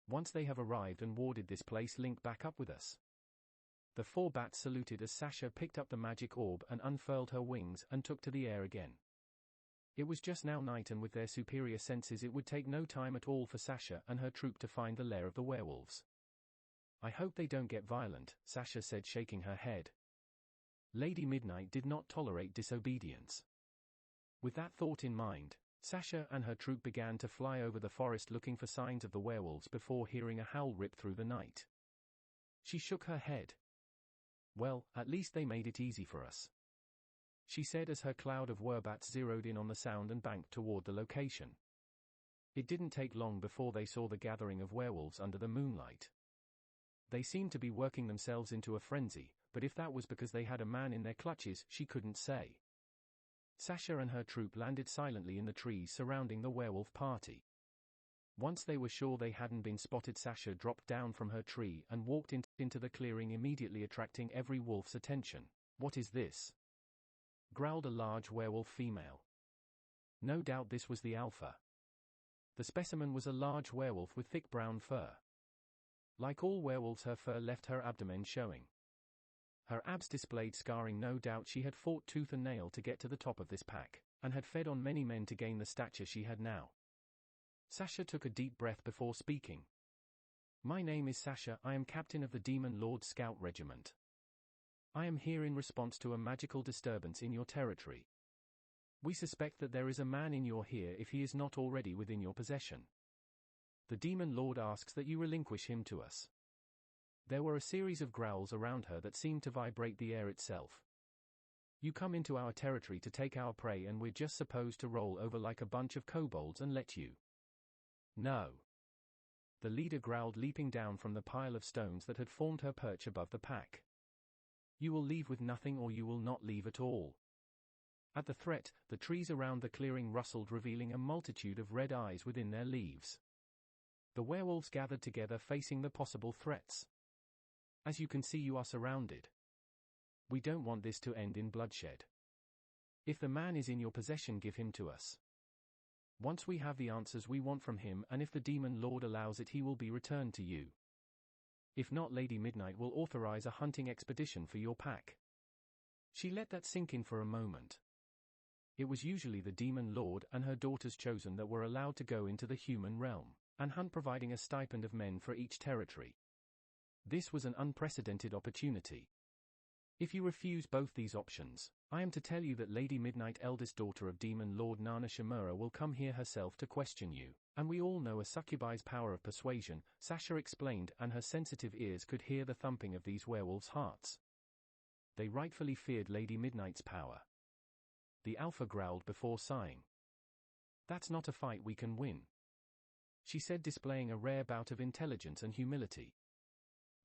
Once they have arrived and warded this place, link back up with us. The 4 bats saluted as Sasha picked up the magic orb and unfurled her wings and took to the air again. It was just now night, and with their superior senses it would take no time at all for Sasha and her troop to find the lair of the werewolves. I hope they don't get violent, Sasha said, shaking her head. Lady Midnight did not tolerate disobedience. With that thought in mind, Sasha and her troop began to fly over the forest looking for signs of the werewolves before hearing a howl rip through the night. She shook her head. Well, at least they made it easy for us, she said as her cloud of werebats zeroed in on the sound and banked toward the location. It didn't take long before they saw the gathering of werewolves under the moonlight. They seemed to be working themselves into a frenzy, but if that was because they had a man in their clutches, she couldn't say. Sasha and her troop landed silently in the trees surrounding the werewolf party. Once they were sure they hadn't been spotted, Sasha dropped down from her tree and walked into the clearing, immediately attracting every wolf's attention. What is this? Growled a large werewolf female. No doubt this was the alpha. The specimen was a large werewolf with thick brown fur. Like all werewolves, her fur left her abdomen showing. Her abs displayed scarring. No doubt she had fought tooth and nail to get to the top of this pack, and had fed on many men to gain the stature she had now. Sasha took a deep breath before speaking. My name is Sasha. I am captain of the Demon Lord Scout Regiment. I am here in response to a magical disturbance in your territory. We suspect that there is a man in your here if he is not already within your possession. The Demon Lord asks that you relinquish him to us. There were a series of growls around her that seemed to vibrate the air itself. You come into our territory to take our prey, and we're just supposed to roll over like a bunch of kobolds and let you? No. The leader growled, leaping down from the pile of stones that had formed her perch above the pack. You will leave with nothing, or you will not leave at all. At the threat, the trees around the clearing rustled, revealing a multitude of red eyes within their leaves. The werewolves gathered together, facing the possible threats. As you can see, you are surrounded. We don't want this to end in bloodshed. If the man is in your possession, give him to us. Once we have the answers we want from him, and if the Demon Lord allows it, he will be returned to you. If not, Lady Midnight will authorize a hunting expedition for your pack. She let that sink in for a moment. It was usually the Demon Lord and her daughters chosen that were allowed to go into the human realm and hunt, providing a stipend of men for each territory. This was an unprecedented opportunity. If you refuse both these options, I am to tell you that Lady Midnight, eldest daughter of Demon Lord Nana Shimura, will come here herself to question you, and we all know a succubi's power of persuasion, Sasha explained, and her sensitive ears could hear the thumping of these werewolves' hearts. They rightfully feared Lady Midnight's power. The alpha growled before sighing. That's not a fight we can win, she said, displaying a rare bout of intelligence and humility.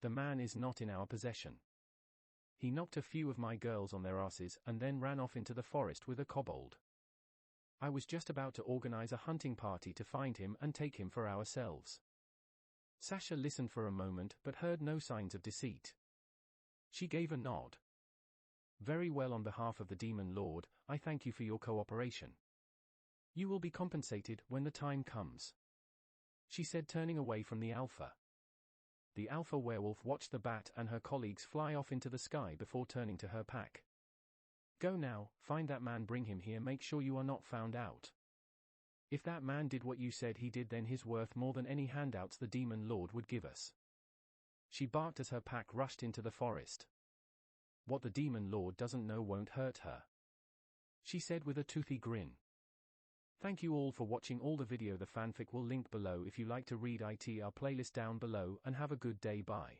The man is not in our possession. He knocked a few of my girls on their asses and then ran off into the forest with a kobold. I was just about to organize a hunting party to find him and take him for ourselves. Sasha listened for a moment but heard no signs of deceit. She gave a nod. Very well, on behalf of the Demon Lord, I thank you for your cooperation. You will be compensated when the time comes, she said, turning away from the alpha. The alpha werewolf watched the bat and her colleagues fly off into the sky before turning to her pack. Go now, find that man, bring him here, make sure you are not found out. If that man did what you said he did, then he's worth more than any handouts the Demon Lord would give us. She barked as her pack rushed into the forest. What the Demon Lord doesn't know won't hurt her, she said with a toothy grin. Thank you all for watching all the video. The fanfic will link below if you like to read it. Our playlist down below, and have a good day. Bye.